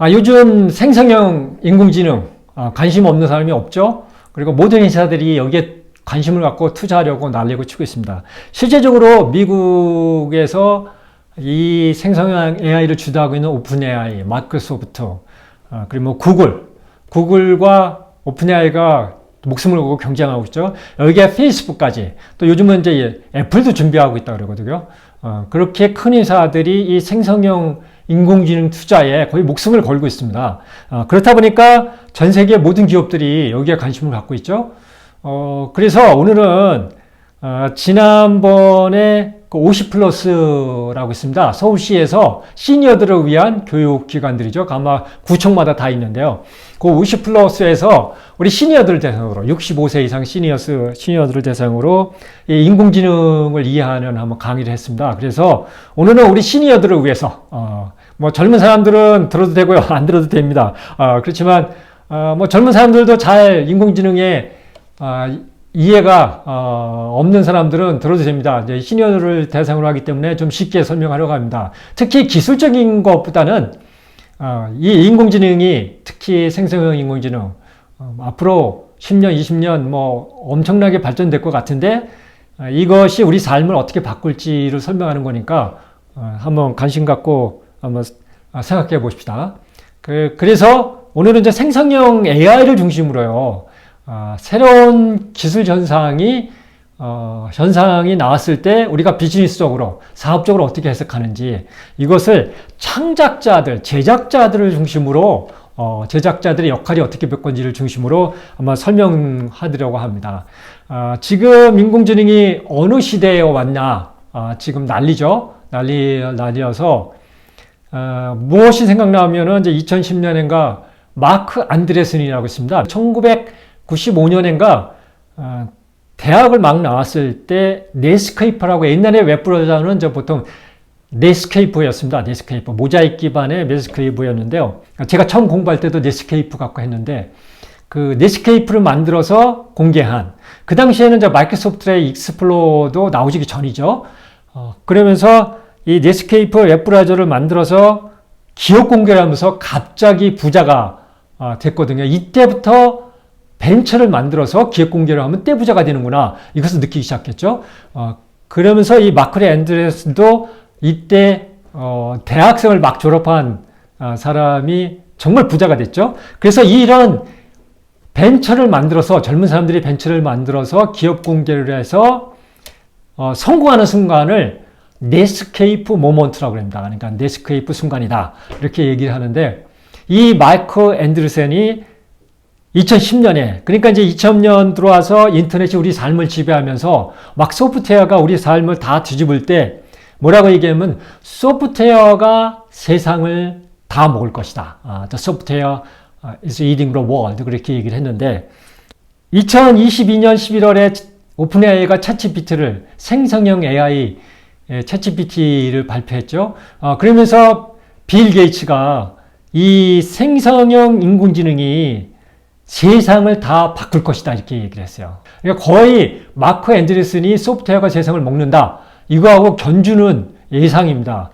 요즘 생성형 인공지능 관심 없는 사람이 없죠. 그리고 모든 회사들이 여기에 관심을 갖고 투자하려고 난리고 치고 있습니다. 실제적으로 미국에서 이 생성형 AI를 주도하고 있는 오픈 AI, 마이크로소프트, 그리고 뭐 구글과 오픈 AI가 목숨을 걸고 경쟁하고 있죠. 여기에 페이스북까지, 또 요즘은 이제 애플도 준비하고 있다 그러거든요. 그렇게 큰 회사들이 이 생성형 인공지능 투자에 거의 목숨을 걸고 있습니다. 그렇다 보니까 전 세계 모든 기업들이 여기에 관심을 갖고 있죠. 그래서 오늘은 지난번에 그 50플러스라고 있습니다. 서울시에서 시니어들을 위한 교육기관들이죠. 아마 구청마다 다 있는데요. 그 50플러스에서 우리 시니어들 대상으로 65세 이상 시니어들을 대상으로 이 인공지능을 이해하는 한번 강의를 했습니다. 그래서 오늘은 우리 시니어들을 위해서 뭐 젊은 사람들은 들어도 되고요, 안 들어도 됩니다. 그렇지만 뭐 젊은 사람들도 잘 인공지능에 이해가 없는 사람들은 들어도 됩니다. 이제 시니어를 대상으로 하기 때문에 좀 쉽게 설명하려고 합니다. 특히 기술적인 것보다는 이 인공지능이, 특히 생성형 인공지능, 앞으로 10년, 20년 뭐 엄청나게 발전될 것 같은데 이것이 우리 삶을 어떻게 바꿀지를 설명하는 거니까 한번 관심 갖고 한번 생각해 봅시다. 그래서 오늘은 이제 생성형 AI를 중심으로요. 새로운 기술 현상이 나왔을 때 우리가 비즈니스적으로, 사업적으로 어떻게 해석하는지, 이것을 창작자들, 제작자들을 중심으로, 제작자들의 역할이 어떻게 될 건지를 중심으로 한번 설명하려고 합니다. 지금 인공지능이 어느 시대에 왔나, 지금 난리죠. 난리여서, 무엇이 생각나면은 이제 2010년인가 마크 안드레슨이라고 있습니다. 1995년인가 대학을 막 나왔을 때 넷스케이프라고, 옛날에 웹브라우저는 보통 넷스케이프였습니다. 넷스케이프, 모자이크 기반의 넷스케이프였는데요. 제가 처음 공부할 때도 넷스케이프 갖고 했는데 그 넷스케이프를 만들어서 공개한, 그 당시에는 이제 마이크로소프트의 익스플로러도 나오기 전이죠. 그러면서 이 넷스케이프 웹브라우저를 만들어서 기업 공개를 하면서 갑자기 부자가 됐거든요. 이때부터 벤처를 만들어서 기업 공개를 하면 떼부자가 되는구나, 이것을 느끼기 시작했죠. 그러면서 이 마크 앤드레슨도 이때 대학생을 막 졸업한 사람이 정말 부자가 됐죠. 그래서 이런 벤처를 만들어서, 젊은 사람들이 벤처를 만들어서 기업 공개를 해서 성공하는 순간을 넷스케이프 모먼트라고 합니다. 그러니까 넷스케이프 순간이다, 이렇게 얘기를 하는데, 이 마이크 앤드레슨이 2010년에, 그러니까 이제 2000년 들어와서 인터넷이 우리 삶을 지배하면서 막 소프트웨어가 우리 삶을 다 뒤집을 때 뭐라고 얘기하면, 소프트웨어가 세상을 다 먹을 것이다. The software is eating the world. 그렇게 얘기를 했는데, 2022년 11월에 오픈 AI가 챗GPT를, 생성형 AI 챗GPT를 발표했죠. 그러면서 빌 게이츠가 이 생성형 인공지능이 세상을 다 바꿀 것이다, 이렇게 얘기를 했어요. 그러니까 거의 마크 앤드레슨이 소프트웨어가 세상을 먹는다, 이거하고 견주는 예상입니다.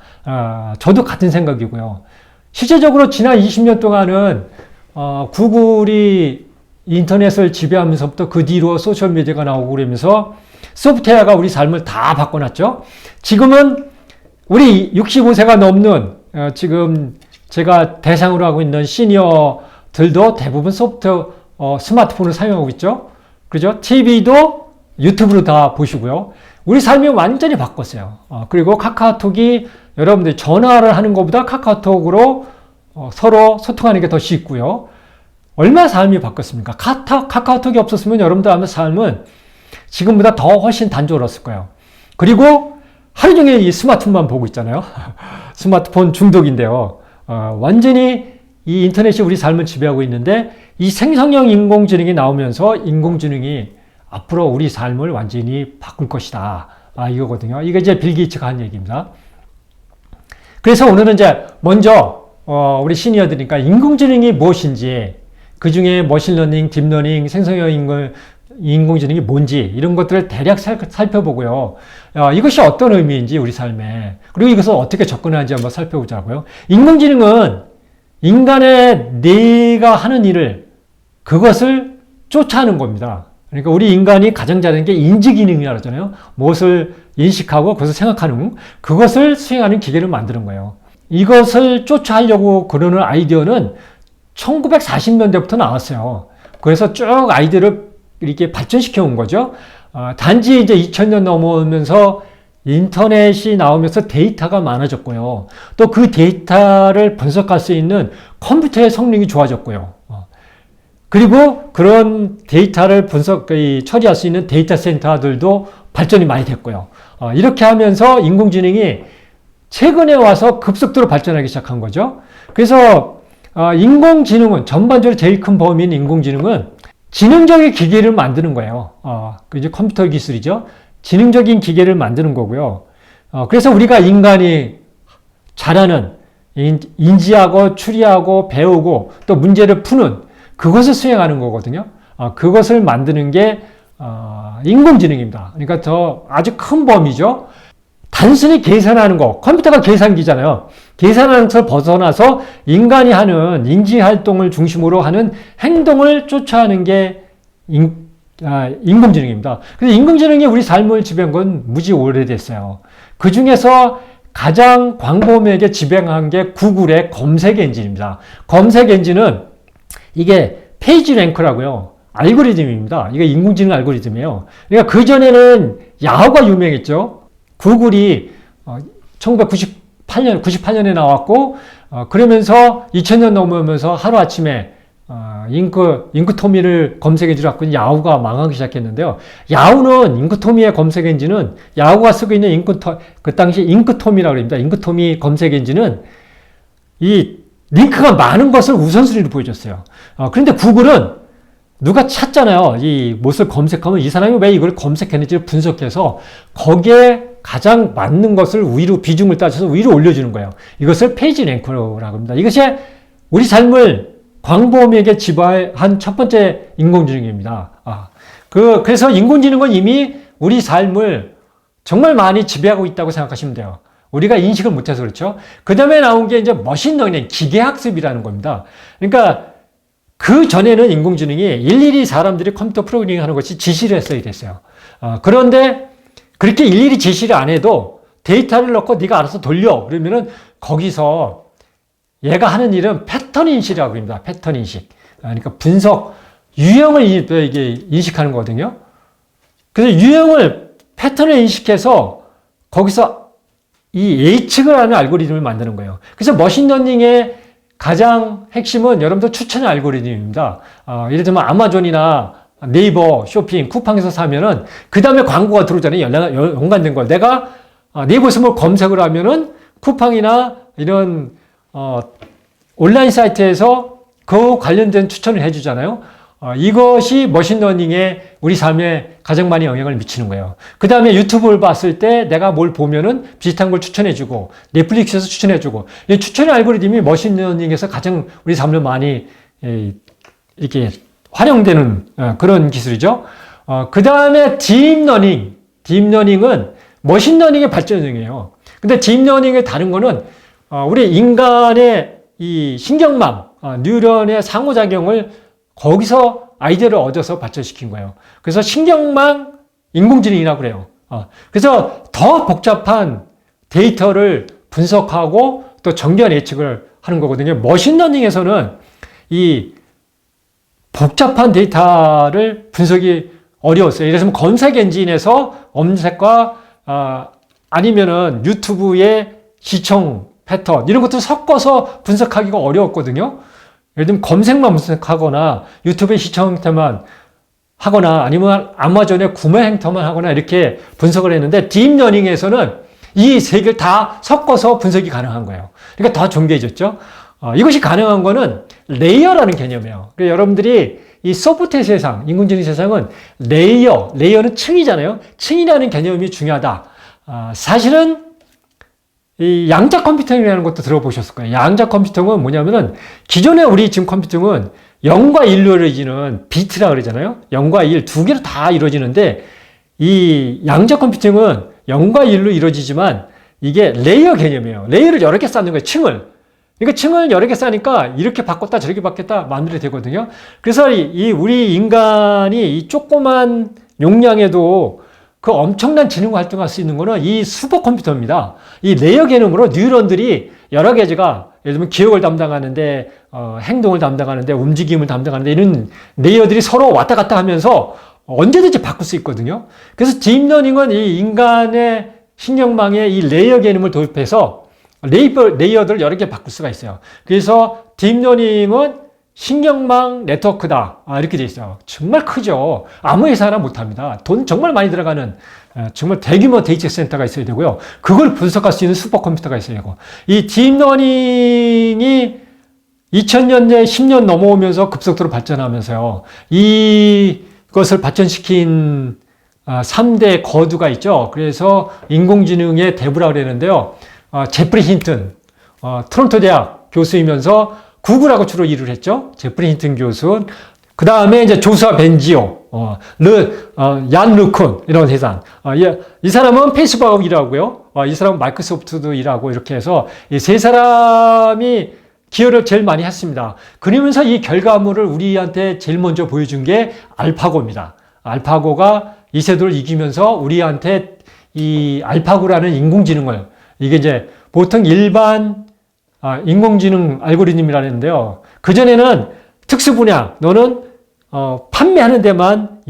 저도 같은 생각이고요. 실제적으로 지난 20년 동안은 구글이 인터넷을 지배하면서부터 그 뒤로 소셜미디어가 나오고 그러면서 소프트웨어가 우리 삶을 다 바꿔놨죠. 지금은 우리 65세가 넘는, 지금 제가 대상으로 하고 있는 시니어들도 대부분 스마트폰을 사용하고 있죠. 그죠? TV도 유튜브로 다 보시고요. 우리 삶이 완전히 바꿨어요. 그리고 카카오톡이, 여러분들이 전화를 하는 것보다 카카오톡으로 서로 소통하는 게 더 쉽고요. 얼마나 삶이 바뀌었습니까? 카카오톡이 없었으면 여러분들 아마 삶은 지금보다 더 훨씬 단조로웠을 거예요. 그리고 하루 종일 이 스마트폰만 보고 있잖아요. 스마트폰 중독인데요. 완전히 이 인터넷이 우리 삶을 지배하고 있는데, 이 생성형 인공지능이 나오면서 인공지능이 앞으로 우리 삶을 완전히 바꿀 것이다, 이거거든요. 이게 이제 빌 게이츠가 한 얘기입니다. 그래서 오늘은 이제 먼저 우리 시니어들이니까 인공지능이 무엇인지, 그 중에 머신러닝, 딥러닝, 생성형 인공지능이 뭔지, 이런 것들을 대략 살펴보고요. 이것이 어떤 의미인지 우리 삶에, 그리고 이것을 어떻게 접근하는지 한번 살펴보자고요. 인공지능은 인간의 뇌가 하는 일을, 그것을 쫓아하는 겁니다. 그러니까 우리 인간이 가장 잘하는 게 인지기능이라고 하잖아요. 무엇을 인식하고 그것을 생각하는, 그것을 수행하는 기계를 만드는 거예요. 이것을 쫓아하려고 그러는 아이디어는 1940년대부터 나왔어요. 그래서 쭉 아이디어를 이렇게 발전시켜 온 거죠. 단지 이제 2000년 넘어오면서 인터넷이 나오면서 데이터가 많아졌고요. 또 그 데이터를 분석할 수 있는 컴퓨터의 성능이 좋아졌고요. 그리고 그런 데이터를 처리할 수 있는 데이터 센터들도 발전이 많이 됐고요. 이렇게 하면서 인공지능이 최근에 와서 급속도로 발전하기 시작한 거죠. 그래서 인공지능은 전반적으로 제일 큰 범위인 인공지능은 지능적인 기계를 만드는 거예요. 이제 컴퓨터 기술이죠. 지능적인 기계를 만드는 거고요. 그래서 우리가 인간이 잘하는 인지하고 추리하고 배우고 또 문제를 푸는 그것을 수행하는 거거든요. 그것을 만드는 게 인공지능입니다. 그러니까 더 아주 큰 범위죠. 단순히 계산하는 거, 컴퓨터가 계산기잖아요. 계산하는 것을 벗어나서 인간이 하는 인지활동을 중심으로 하는 행동을 쫓아하는 게 인공지능입니다. 그래서 인공지능이 우리 삶을 지배한 건 무지 오래됐어요. 그 중에서 가장 광범위하게 지배한 게 구글의 검색 엔진입니다. 검색 엔진은 이게 페이지 랭커라고요. 알고리즘입니다. 이게 인공지능 알고리즘이에요. 그러니까 그전에는 야후가 유명했죠. 구글이 98년에 나왔고, 그러면서 2000년 넘으면서 하루아침에 잉크토미를 검색 엔진을 갖고 있는 야후가 망하기 시작했는데요. 야후는 잉크토미의 검색 엔진은 야후가 쓰고 있는 그 당시 잉크토미라고 합니다. 잉크토미 검색 엔진은 이 링크가 많은 것을 우선순위로 보여줬어요. 그런데 구글은 누가 찾잖아요. 이 무엇을 검색하면 이 사람이 왜 이걸 검색했는지를 분석해서 거기에 가장 맞는 것을 위로 비중을 따져서 위로 올려주는 거예요. 이것을 페이지 랭커라고 합니다. 이것이 우리 삶을 광범위하게 지배한 첫 번째 인공지능입니다. 그래서 인공지능은 이미 우리 삶을 정말 많이 지배하고 있다고 생각하시면 돼요. 우리가 인식을 못해서 그렇죠. 그 다음에 나온 게 이제 머신러닝, 기계학습이라는 겁니다. 그러니까 그 전에는 인공지능이 일일이 사람들이 컴퓨터 프로그래밍 하는 것이 지시를 했어야 됐어요. 그런데 그렇게 일일이 지시를 안 해도 데이터를 넣고 네가 알아서 돌려. 그러면은 거기서 얘가 하는 일은 패턴 인식이라고 합니다. 패턴 인식. 그러니까 분석, 유형을 이게 인식하는 거거든요. 그래서 유형을, 패턴을 인식해서 거기서 이 예측을 하는 알고리즘을 만드는 거예요. 그래서 머신러닝의 가장 핵심은 여러분들 추천의 알고리즘입니다. 예를 들면 아마존이나 네이버 쇼핑, 쿠팡에서 사면은 그 다음에 광고가 들어오잖아요. 연관된 걸. 내가 네이버에서 뭘 검색을 하면은 쿠팡이나 이런 온라인 사이트에서 그 관련된 추천을 해주잖아요. 이것이 머신러닝에 우리 삶에 가장 많이 영향을 미치는 거예요. 그 다음에 유튜브를 봤을 때 내가 뭘 보면은 비슷한 걸 추천해주고, 넷플릭스에서 추천해주고, 이 추천의 알고리즘이 머신러닝에서 가장 우리 삶을 많이 이렇게 활용되는 그런 기술이죠. 그 다음에 딥러닝. 딥러닝은 머신러닝의 발전형이에요. 근데 딥러닝의 다른 거는 우리 인간의 이 신경망, 뉴런의 상호작용을 거기서 아이디어를 얻어서 발전시킨 거예요. 그래서 신경망 인공지능이라고 그래요. 그래서 더 복잡한 데이터를 분석하고 또 정교한 예측을 하는 거거든요. 머신러닝에서는 이 복잡한 데이터를 분석이 어려웠어요. 예를 들면 검색 엔진에서 검색과 아니면은 유튜브의 시청 패턴 이런 것들 섞어서 분석하기가 어려웠거든요. 예를 들면 검색만 분석하거나 유튜브의 시청 행태만 하거나 아니면 아마존의 구매 행태만 하거나 이렇게 분석을 했는데 딥러닝에서는 이 세 개를 다 섞어서 분석이 가능한 거예요. 그러니까 더 정교해졌죠. 이것이 가능한 거는 레이어라는 개념이에요. 그러니까 여러분들이 이 소프트웨어 세상, 인공지능 세상은 레이어는 층이잖아요. 층이라는 개념이 중요하다. 사실은 이 양자 컴퓨팅이라는 것도 들어보셨을 거예요. 양자 컴퓨팅은 뭐냐면은 기존에 우리 지금 컴퓨팅은 0과 1로 이루어지는 비트라 그러잖아요. 0과 1 두 개로 다 이루어지는데 이 양자 컴퓨팅은 0과 1로 이루어지지만 이게 레이어 개념이에요. 레이어를 여러 개 쌓는 거예요. 층을. 그러니까 층을 여러 개 쌓으니까 이렇게 바꿨다 저렇게 바꿨다 마음대로 되거든요. 그래서 이 우리 인간이 이 조그만 용량에도 그 엄청난 지능 활동할 수 있는 거는 이 슈퍼컴퓨터입니다. 이 레이어 개념으로 뉴런들이 여러 가지가 예를 들면 기억을 담당하는데 행동을 담당하는데 움직임을 담당하는데 이런 레이어들이 서로 왔다 갔다 하면서 언제든지 바꿀 수 있거든요. 그래서 딥러닝은 이 인간의 신경망에 이 레이어 개념을 도입해서 레이어들을 여러 개 바꿀 수가 있어요. 그래서 딥러닝은 신경망 네트워크다. 이렇게 돼 있어요. 정말 크죠. 아무 회사나 못합니다. 돈 정말 많이 들어가는 정말 대규모 데이터 센터가 있어야 되고요. 그걸 분석할 수 있는 슈퍼컴퓨터가 있어야 되고, 이 딥러닝이 2000년대 10년 넘어오면서 급속도로 발전하면서요. 이것을 발전시킨 3대 거두가 있죠. 그래서 인공지능의 대부라고 그러는데요. 제프리 힌튼, 토론토 대학 교수이면서 구글하고 주로 일을 했죠. 제프리 힌튼 교수. 그 다음에 이제 조슈아 벤지오, 얀 르쿤, 이런 회사. 이 사람은 페이스북하고 일하고요. 이 사람은 마이크로소프트도 일하고 이렇게 해서 이 세 사람이 기여를 제일 많이 했습니다. 그러면서 이 결과물을 우리한테 제일 먼저 보여준 게 알파고입니다. 알파고가 이세돌을 이기면서 우리한테 이 알파고라는 인공지능을, 이게 이제 보통 일반 인공지능 알고리즘이라는데요. 그전에는 특수 분야, 너는 판매하는 데만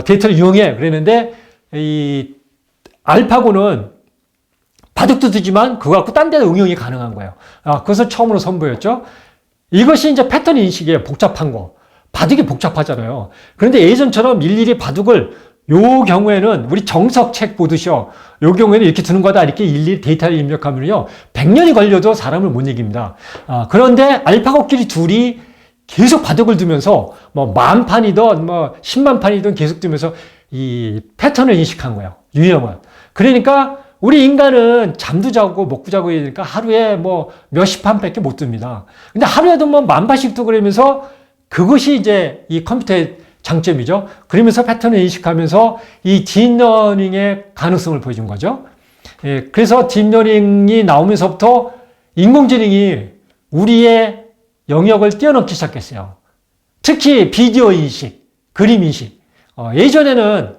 데이터를 이용해 그랬는데, 이 알파고는 바둑도 두지만 그거 갖고 딴 데도 응용이 가능한 거예요. 그것을 처음으로 선보였죠. 이것이 이제 패턴 인식이에요. 복잡한 거. 바둑이 복잡하잖아요. 그런데 예전처럼 일일이 바둑을 요 경우에는 우리 정석책 보듯이요. 요 경우에는 이렇게 두는 거다. 이렇게 일일이 데이터를 입력하면요. 100년이 걸려도 사람을 못 이깁니다. 그런데 알파고끼리 둘이 계속 바둑을 두면서 뭐 10,000판이든 뭐 100,000판이든 계속 두면서 이 패턴을 인식한 거예요. 유형을. 그러니까 우리 인간은 잠도 자고 먹고 자고 이러니까 하루에 뭐 몇십 판밖에 못 둡니다. 근데 하루에도 뭐 10,000판씩 두고 그러면서 그것이 이제 이 컴퓨터의 장점이죠. 그러면서 패턴을 인식하면서 이 딥러닝의 가능성을 보여준 거죠. 그래서 딥러닝이 나오면서부터 인공지능이 우리의 영역을 뛰어넘기 시작했어요. 특히 비디오 인식, 그림 인식. 예전에는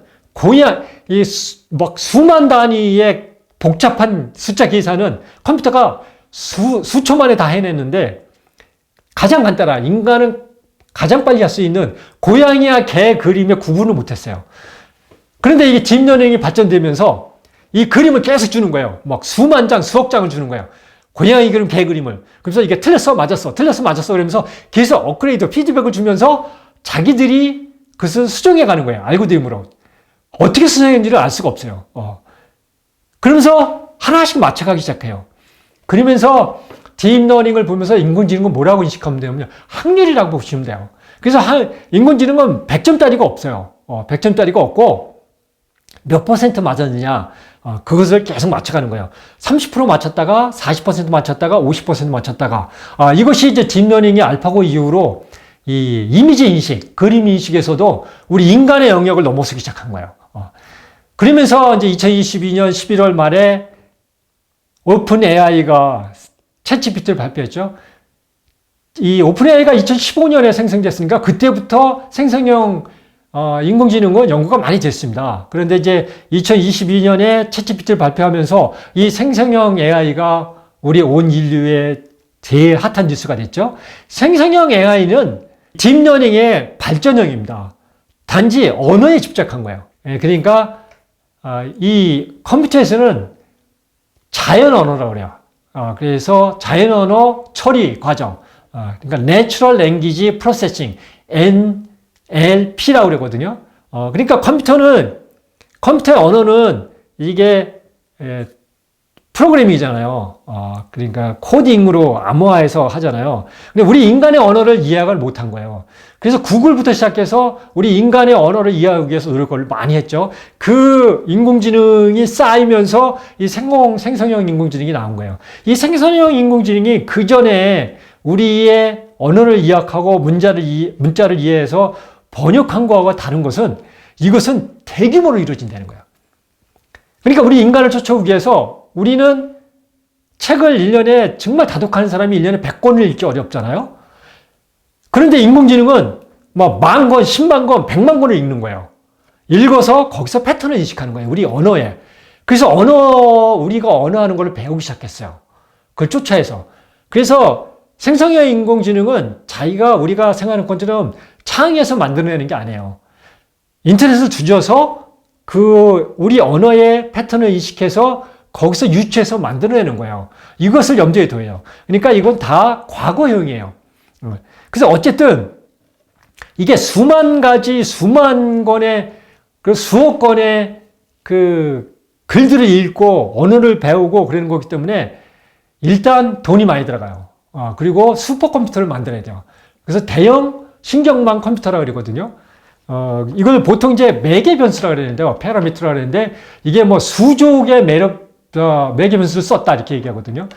막 수만 단위의 복잡한 숫자 계산은 컴퓨터가 수초 만에 다 해냈는데, 가장 간단한, 인간은 가장 빨리 할 수 있는 고양이와 개 그림의 구분을 못했어요. 그런데 이게 딥러닝이 발전되면서 이 그림을 계속 주는 거예요. 막 수만 장, 수억 장을 주는 거예요. 고양이 그림, 개 그림을. 그래서 이게 틀렸어, 맞았어, 틀렸어, 맞았어. 그러면서 계속 업그레이드, 피드백을 주면서 자기들이 그것을 수정해 가는 거예요. 알고리즘으로. 어떻게 수정했는지를 알 수가 없어요. 그러면서 하나씩 맞춰가기 시작해요. 그러면서 딥러닝을 보면서 인공지능은 뭐라고 인식하면 되냐면 확률이라고 보시면 돼요. 그래서 인공지능은 100점짜리가 없어요. 100점짜리가 없고 몇 퍼센트 맞았느냐, 그것을 계속 맞춰가는 거예요. 30% 맞췄다가 40% 맞췄다가 50% 맞췄다가, 이것이 이제 딥러닝의 알파고 이후로 이 이미지 인식, 그림 인식에서도 우리 인간의 영역을 넘어서기 시작한 거예요. 그러면서 이제 2022년 11월 말에 오픈 AI가 챗GPT를 발표했죠. 이 오픈 AI가 2015년에 생성됐으니까 그때부터 생성형 인공지능은 연구가 많이 됐습니다. 그런데 이제 2022년에 챗GPT를 발표하면서 이 생성형 AI가 우리 온 인류의 제일 핫한 뉴스가 됐죠. 생성형 AI는 딥러닝의 발전형입니다. 단지 언어에 집착한 거예요. 그러니까 이 컴퓨터에서는 자연 언어라고 그래요. 그래서 자연 언어 처리 과정, 그러니까 Natural Language Processing, NLP라고 그러거든요. 그러니까 컴퓨터의 언어는 이게 프로그래밍이잖아요. 그러니까 코딩으로 암호화해서 하잖아요. 근데 우리 인간의 언어를 이해를 못한 거예요. 그래서 구글부터 시작해서 우리 인간의 언어를 이해하기 위해서 노력을 많이 했죠. 그 인공지능이 쌓이면서 이 생성형 인공지능이 나온 거예요. 이 생성형 인공지능이 그 전에 우리의 언어를 이해하고 문자를 이해해서 번역한 거와 다른 것은, 이것은 대규모로 이루어진다는 거예요. 그러니까 우리 인간을 쫓아오기 위해서 우리는 책을 1년에 정말 다독하는 사람이 1년에 100권을 읽기 어렵잖아요. 그런데 인공지능은 뭐 10,000권, 100,000권, 100만 권을 읽는 거예요. 읽어서 거기서 패턴을 인식하는 거예요. 우리 언어에. 그래서 우리가 언어하는 걸 배우기 시작했어요. 그걸 쫓아해서. 그래서 생성형 인공지능은 우리가 생각하는 것처럼 창의해서 만들어내는 게 아니에요. 인터넷을 뒤져서 우리 언어의 패턴을 인식해서 거기서 유추해서 만들어내는 거예요. 이것을 염두에 둬요. 그러니까 이건 다 과거형이에요. 그래서 어쨌든 이게 수만 가지, 수만 권의, 수억 권의 글들을 읽고 언어를 배우고 그러는 거기 때문에 일단 돈이 많이 들어가요. 그리고 슈퍼컴퓨터를 만들어야 돼요. 그래서 대형 신경망 컴퓨터라고 그러거든요. 이걸 보통 이제 매개 변수라고 그러는데요. 파라미터라고 그러는데 이게 뭐 수조 개의 매개 변수를 썼다 이렇게 얘기하거든요.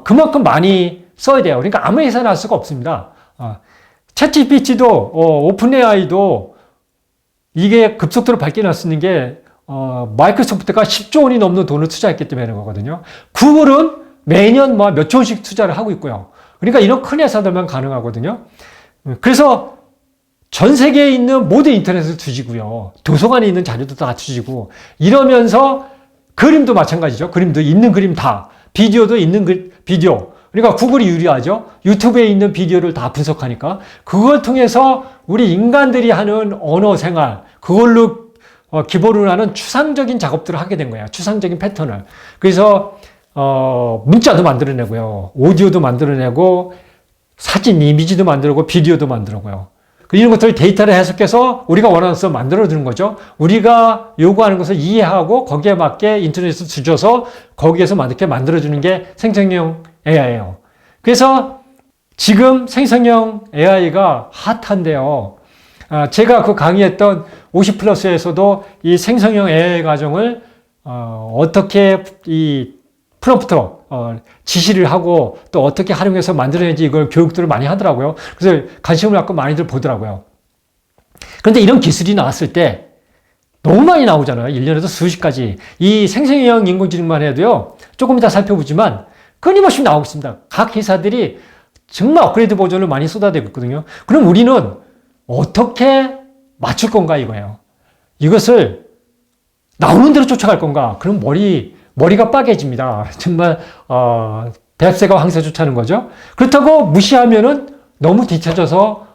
그만큼 많이 써야 돼요. 그러니까 아무 예산을 할 수가 없습니다. 챗GPT도 오픈 AI도 이게 급속도로 발전할 수 있는 게 마이크로소프트가 10조 원이 넘는 돈을 투자했기 때문에 그런 거거든요. 구글은 매년 뭐 몇조 원씩 투자를 하고 있고요. 그러니까 이런 큰 회사들만 가능하거든요. 그래서 전 세계에 있는 모든 인터넷을 뒤지고요. 도서관에 있는 자료도 다 뒤지고 이러면서 그림도 마찬가지죠. 그림도 있는 그림 다. 비디오도 있는 비디오. 그러니까 구글이 유리하죠. 유튜브에 있는 비디오를 다 분석하니까 그걸 통해서 우리 인간들이 하는 언어 생활 그걸로 기본으로 하는 추상적인 작업들을 하게 된 거예요. 추상적인 패턴을. 그래서 문자도 만들어내고요. 오디오도 만들어내고 사진, 이미지도 만들고 비디오도 만들고요. 이런 것들을 데이터를 해석해서 우리가 원하는 것을 만들어주는 거죠. 우리가 요구하는 것을 이해하고 거기에 맞게 인터넷을 뒤져서 거기에서 맞게 만들어주는 게 생성형 AI예요. 그래서 지금 생성형 AI가 핫한데요. 제가 강의했던 50플러스에서도 이 생성형 AI 과정을 어떻게 이 프롬프트 지시를 하고 또 어떻게 활용해서 만들어내는지 이걸 교육들을 많이 하더라고요. 그래서 관심을 갖고 많이들 보더라고요. 그런데 이런 기술이 나왔을 때 너무 많이 나오잖아요. 1년에도 수십 가지. 이 생성형 인공지능만 해도요. 조금 이따 살펴보지만 끊임없이 나오고 있습니다. 각 회사들이 정말 업그레이드 버전을 많이 쏟아내고 있거든요. 그럼 우리는 어떻게 맞출 건가 이거예요. 이것을 나오는 대로 쫓아갈 건가? 그럼 머리가 빠개집니다. 정말 뱁새가 황새 쫓아는 거죠. 그렇다고 무시하면은 너무 뒤쳐져서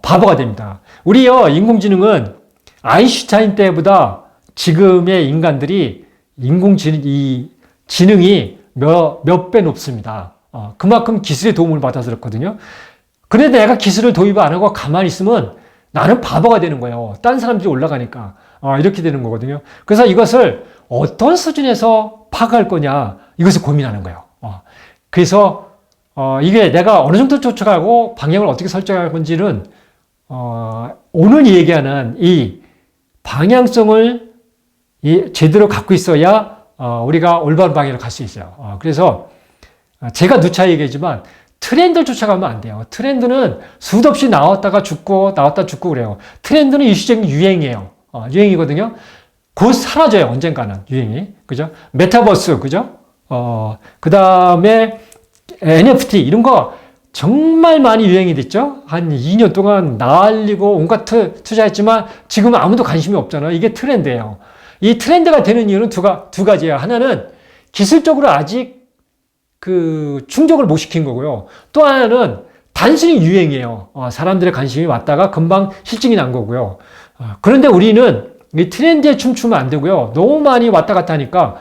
바보가 됩니다. 우리요 인공지능은 아인슈타인 때보다 지금의 인간들이 지능이 몇 배 높습니다. 그만큼 기술의 도움을 받아서 그렇거든요. 그런데 내가 기술을 도입 안 하고 가만히 있으면 나는 바보가 되는 거예요. 딴 사람들이 올라가니까. 이렇게 되는 거거든요. 그래서 이것을 어떤 수준에서 파악할 거냐, 이것을 고민하는 거예요. 그래서, 이게 내가 어느 정도 쫓아가고 방향을 어떻게 설정할 건지는, 오늘 얘기하는 이 방향성을 제대로 갖고 있어야, 우리가 올바른 방향으로 갈 수 있어요. 그래서, 제가 누차 얘기하지만, 트렌드를 쫓아가면 안 돼요. 트렌드는 수도 없이 나왔다 죽고 그래요. 트렌드는 일시적인 유행이에요. 유행이거든요. 곧 사라져요. 언젠가는 유행이. 그죠? 메타버스. 그죠? 그 다음에 NFT 이런 거 정말 많이 유행이 됐죠? 한 2년 동안 날리고 온갖 투자했지만 지금은 아무도 관심이 없잖아요. 이게 트렌드예요. 이 트렌드가 되는 이유는 두 가지예요. 하나는 기술적으로 아직 충족을 못 시킨 거고요. 또 하나는 단순히 유행이에요. 사람들의 관심이 왔다가 금방 실증이 난 거고요. 그런데 우리는 이 트렌드에 춤추면 안 되고요. 너무 많이 왔다 갔다 하니까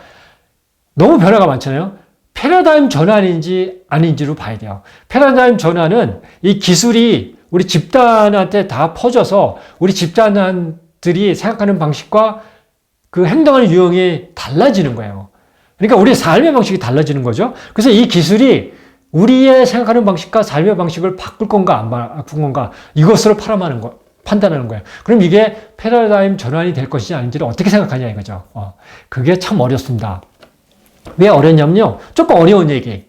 너무 변화가 많잖아요. 패러다임 전환인지 아닌지로 봐야 돼요. 패러다임 전환은 이 기술이 우리 집단한테 다 퍼져서 우리 집단들이 생각하는 방식과 그 행동하는 유형이 달라지는 거예요. 그러니까 우리의 삶의 방식이 달라지는 거죠. 그래서 이 기술이 우리의 생각하는 방식과 삶의 방식을 바꿀 건가 안 바꿀 건가 이것으로 판단하는 거예요. 그럼 이게 패러다임 전환이 될 것이냐 아닌지를 어떻게 생각하냐 이거죠. 그게 참 어렵습니다. 왜 어렵냐면요. 조금 어려운 얘기.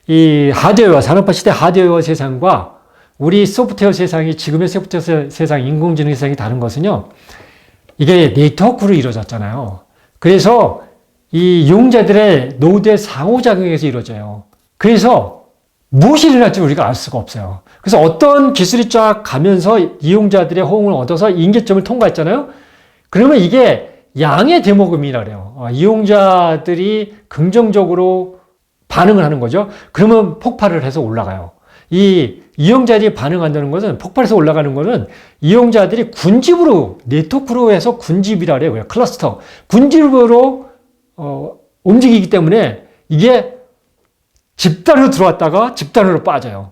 이 하드웨어, 산업화 시대 하드웨어 세상과 우리 소프트웨어 세상이 지금의 소프트웨어 세상, 인공지능 세상이 다른 것은요. 이게 네트워크로 이루어졌잖아요. 그래서 이 이용자들의 노드의 상호작용에서 이루어져요. 그래서 무엇이 일어날지 우리가 알 수가 없어요. 그래서 어떤 기술이 쫙 가면서 이용자들의 호응을 얻어서 임계점을 통과했잖아요. 그러면 이게 양의 대모금이라 그래요. 이용자들이 긍정적으로 반응을 하는 거죠. 그러면 폭발을 해서 올라가요. 이 이용자들이 반응한다는 것은, 폭발해서 올라가는 것은 이용자들이 군집으로, 네트워크로 해서 군집이라 그래요. 클러스터. 군집으로 움직이기 때문에 이게 집단으로 들어왔다가 집단으로 빠져요.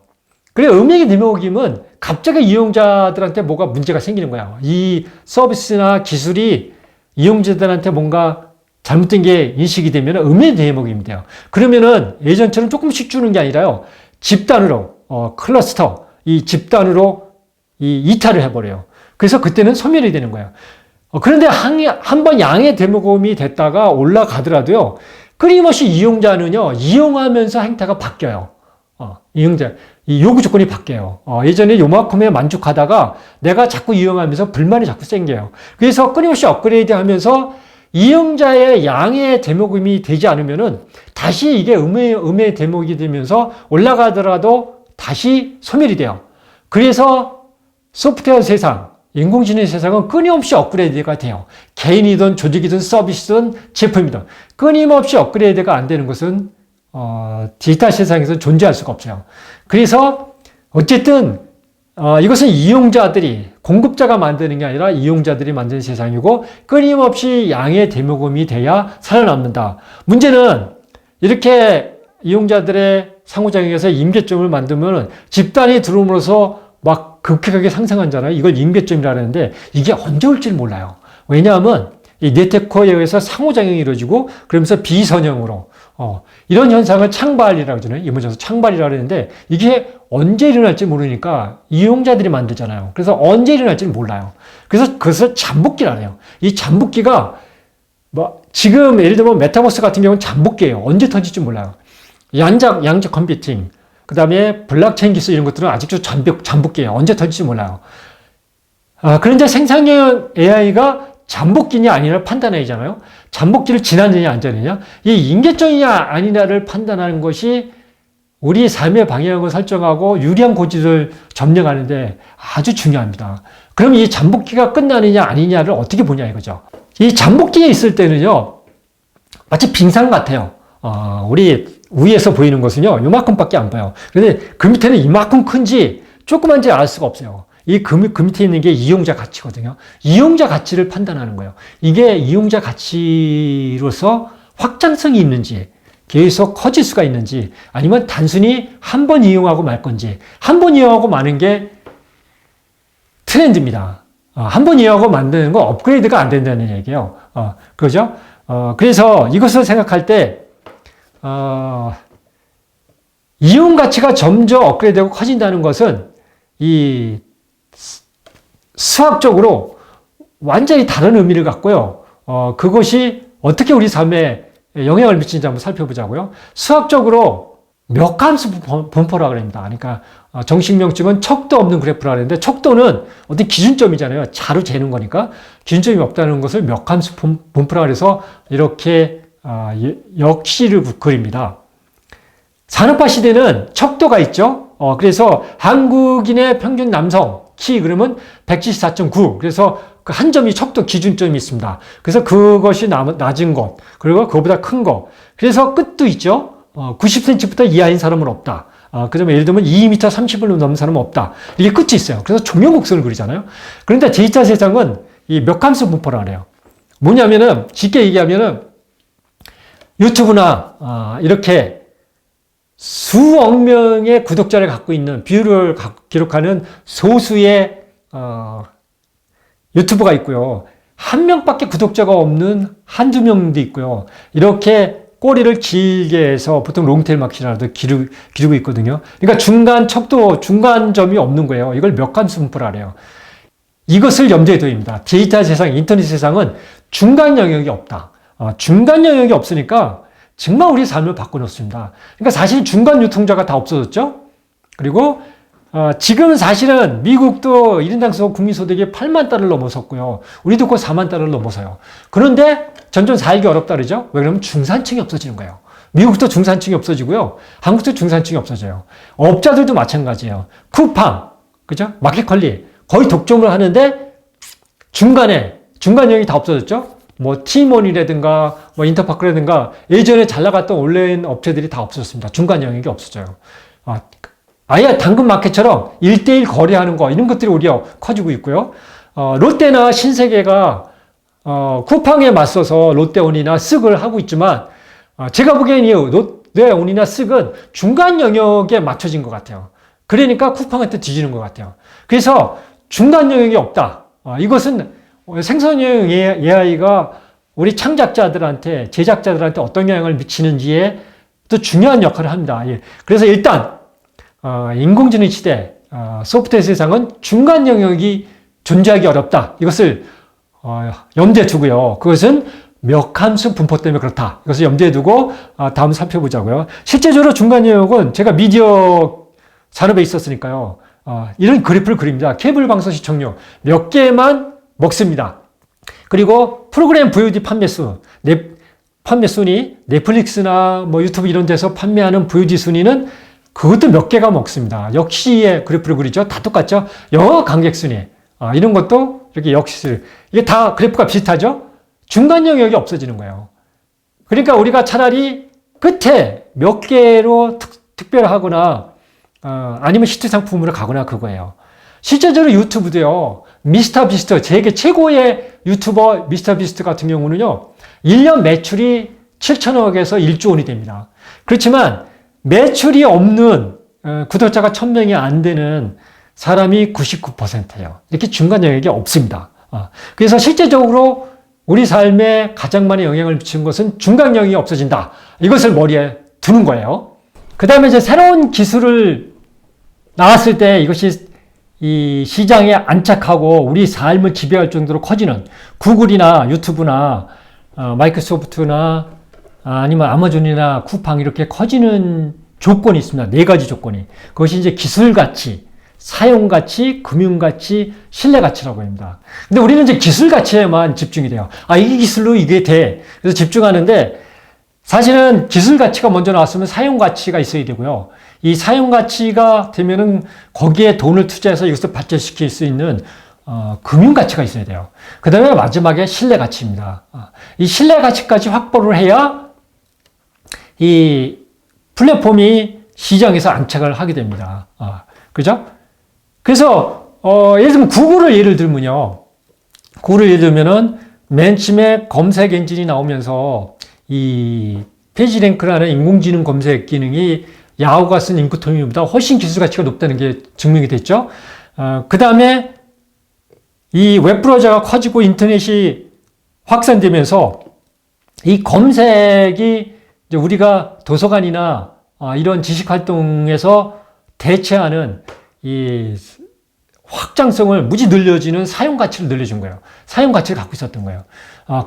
그래, 음역의 대모금은 갑자기 이용자들한테 뭐가 문제가 생기는 거야. 이 서비스나 기술이 이용자들한테 뭔가 잘못된 게 인식이 되면 음역의 대모금이 돼요. 그러면은 예전처럼 조금씩 주는 게 아니라요. 집단으로, 클러스터, 이 집단으로 이탈을 해버려요. 그래서 그때는 소멸이 되는 거예요. 그런데 한 번 양의 대모금이 됐다가 올라가더라도요. 끊임없이 이용자는요, 이용하면서 행태가 바뀌어요. 이 요구 조건이 바뀌어요. 예전에 요만큼에 만족하다가 내가 자꾸 이용하면서 불만이 자꾸 생겨요. 그래서 끊임없이 업그레이드 하면서 이용자의 양의 대모금이 되지 않으면은 다시 이게 음의 대목이 되면서 올라가더라도 다시 소멸이 돼요. 그래서 소프트웨어 세상, 인공지능 세상은 끊임없이 업그레이드가 돼요. 개인이든 조직이든 서비스든 제품이든 끊임없이 업그레이드가 안 되는 것은 디지털 세상에서 존재할 수가 없어요. 그래서 어쨌든 이것은 이용자들이, 공급자가 만드는 게 아니라 이용자들이 만드는 세상이고 끊임없이 양의 대모금이 돼야 살아남는다. 문제는 이렇게 이용자들의 상호작용에서 임계점을 만들면 집단이 들어옴으로써 막 급격하게 상승하잖아요. 이걸 임계점이라 하는데 이게 언제 올지 몰라요. 왜냐하면 이 네트워크에 의해서 상호작용이 이루어지고 그러면서 비선형으로 이런 현상을 창발이라고 하잖아요. 이문에서 창발이라고 하는데 이게 언제 일어날지 모르니까 이용자들이 만들잖아요. 그래서 언제 일어날지 몰라요. 그래서 그것을 잠복기라고 해요. 이 잠복기가 지금 예를 들면 메타버스 같은 경우는 잠복기예요. 언제 터질지 몰라요. 양적 컴퓨팅, 그 다음에 블록체인 기술 이런 것들은 아직도 잠복기예요. 언제 터질지 몰라요. 그런데 생성형 AI가 잠복기냐 아니냐를 판단하잖아요. 잠복기를 지났느냐 안 지났느냐, 이 임계점이냐 아니냐를 판단하는 것이 우리 삶의 방향을 설정하고 유리한 고지를 점령하는데 아주 중요합니다. 그럼 이 잠복기가 끝나느냐 아니냐를 어떻게 보냐 이거죠. 이 잠복기에 있을 때는요, 마치 빙상 같아요. 우리 위에서 보이는 것은요, 요만큼밖에 안 보여요. 그런데 그 밑에는 이만큼 큰지 조그만지 알 수가 없어요. 그 밑에 있는 게 이용자 가치거든요. 이용자 가치를 판단하는 거예요. 이게 이용자 가치로서 확장성이 있는지, 계속 커질 수가 있는지, 아니면 단순히 한 번 이용하고 말 건지. 한 번 이용하고 마는 게 트렌드입니다. 한 번 이용하고 만드는 건 업그레이드가 안 된다는 얘기예요. 그죠? 그래서 이것을 생각할 때, 이용 가치가 점점 업그레이드되고 커진다는 것은 이 수학적으로 완전히 다른 의미를 갖고요. 그것이 어떻게 우리 삶에 영향을 미치는지 한번 살펴보자고요. 수학적으로 멱함수 분포라고 합니다. 그러니까 정식 명칭은 척도 없는 그래프라고 하는데, 척도는 어떤 기준점이잖아요. 자로 재는 거니까 기준점이 없다는 것을 멱함수 분포라고 해서 이렇게 역시를 그립니다. 산업화 시대는 척도가 있죠. 그래서 한국인의 평균 남성 키 그러면 174.9. 그래서 그 한 점이 척도 기준점이 있습니다. 그래서 그것이 낮은 것, 그리고 그거보다 큰 것. 그래서 끝도 있죠. 90cm부터 이하인 사람은 없다. 그다음에 예를 들면 2m 30을 넘는 사람은 없다. 이게 끝이 있어요. 그래서 종횡곡선을 그리잖아요. 그런데 디지털 세상은 이 멱함수 분포라고 해요. 뭐냐면은 쉽게 얘기하면은 유튜브나 이렇게 수억 명의 구독자를 갖고 있는, 뷰를 기록하는 소수의 유튜버가 있고요. 한 명밖에 구독자가 없는 한두 명도 있고요. 이렇게 꼬리를 길게 해서 보통 롱테일 마켓이라도 기르고 있거든요. 그러니까 중간 척도, 중간점이 없는 거예요. 이걸 멱함수 분포라 해요. 이것을 염두에 둬야 됩니다. 디지털 세상, 인터넷 세상은 중간 영역이 없다. 중간 영역이 없으니까 정말 우리 삶을 바꿔놓습니다. 그러니까 사실 중간 유통자가 다 없어졌죠. 그리고 지금 사실은 미국도 1인당 국민소득이 8만 달러를 넘어섰고요. 우리도 곧 4만 달러를 넘어서요. 그런데 점점 살기 어렵다 그러죠? 왜 그러면 중산층이 없어지는 거예요. 미국도 중산층이 없어지고요. 한국도 중산층이 없어져요. 업자들도 마찬가지예요. 쿠팡, 그죠? 마켓컬리 거의 독점을 하는데 중간 영역이 다 없어졌죠? 뭐 티몬이라든가 뭐 인터파크라든가 예전에 잘 나갔던 온라인 업체들이 다 없어졌습니다. 중간 영역이 없어져요. 아예 당근마켓처럼 1대1 거래하는 거 이런 것들이 오히려 커지고 있고요. 롯데나 신세계가 쿠팡에 맞서서 롯데온이나 쓱을 하고 있지만 제가 보기엔 이 롯데온이나 쓱은 중간 영역에 맞춰진 것 같아요. 그러니까 쿠팡한테 뒤지는 것 같아요. 그래서 중간 영역이 없다. 이것은 생성형 AI가 우리 창작자들한테 제작자들한테 어떤 영향을 미치는지에 또 중요한 역할을 합니다. 그래서 일단 인공지능 시대, 소프트웨어 세상은 중간 영역이 존재하기 어렵다. 이것을 염두에 두고요. 그것은 몇 함수 분포 때문에 그렇다. 이것을 염두에 두고 다음 살펴보자고요. 실제적으로 중간 영역은 제가 미디어 산업에 있었으니까요. 이런 그래프를 그립니다. 케이블 방송 시청률 몇 개만 먹습니다. 그리고 프로그램 VOD 판매 순위, 넷플릭스나 뭐 유튜브 이런 데서 판매하는 VOD 순위는 그것도 몇 개가 먹습니다. 역시의 그래프를 그리죠. 다 똑같죠. 영화 관객 순위 이런 것도 이렇게 역시 이게 다 그래프가 비슷하죠. 중간 영역이 없어지는 거예요. 그러니까 우리가 차라리 끝에 몇 개로 특별하거나 아니면 히트 상품으로 가거나 그거예요. 실제적으로 유튜브도요. 미스터비스트, 세계 최고의 유튜버 미스터비스트 같은 경우는요. 1년 매출이 7천억에서 1조 원이 됩니다. 그렇지만 매출이 없는 구독자가 1000명이 안 되는 사람이 99%예요. 이렇게 중간 영역이 없습니다. 그래서 실제적으로 우리 삶에 가장 많은 영향을 미치는 것은 중간 영역이 없어진다. 이것을 머리에 두는 거예요. 그 다음에 이제 새로운 기술을 나왔을 때 이것이 이 시장에 안착하고 우리 삶을 지배할 정도로 커지는 구글이나 유튜브나 마이크로소프트나 아니면 아마존이나 쿠팡 이렇게 커지는 조건이 있습니다. 4가지 조건이. 그것이 이제 기술 가치, 사용 가치, 금융 가치, 신뢰 가치라고 합니다. 근데 우리는 이제 기술 가치에만 집중이 돼요. 이게 기술로 이게 돼. 그래서 집중하는데 사실은 기술 가치가 먼저 나왔으면 사용 가치가 있어야 되고요. 이 사용 가치가 되면은 거기에 돈을 투자해서 이것을 발전시킬 수 있는 금융 가치가 있어야 돼요. 그 다음에 마지막에 신뢰 가치입니다. 이 신뢰 가치까지 확보를 해야 이 플랫폼이 시장에서 안착을 하게 됩니다. 그죠? 그래서 예를 들면 구글을 예를 들면은 맨 처음에 검색 엔진이 나오면서 이 페이지랭크라는 인공지능 검색 기능이 야후가 쓴 인크토미보다 훨씬 기술 가치가 높다는 게 증명이 됐죠. 그 다음에 이 웹브라우저가 커지고 인터넷이 확산되면서 이 검색이 이제 우리가 도서관이나 이런 지식 활동에서 대체하는 이 확장성을 무지 늘려지는 사용 가치를 늘려준 거예요. 사용 가치를 갖고 있었던 거예요.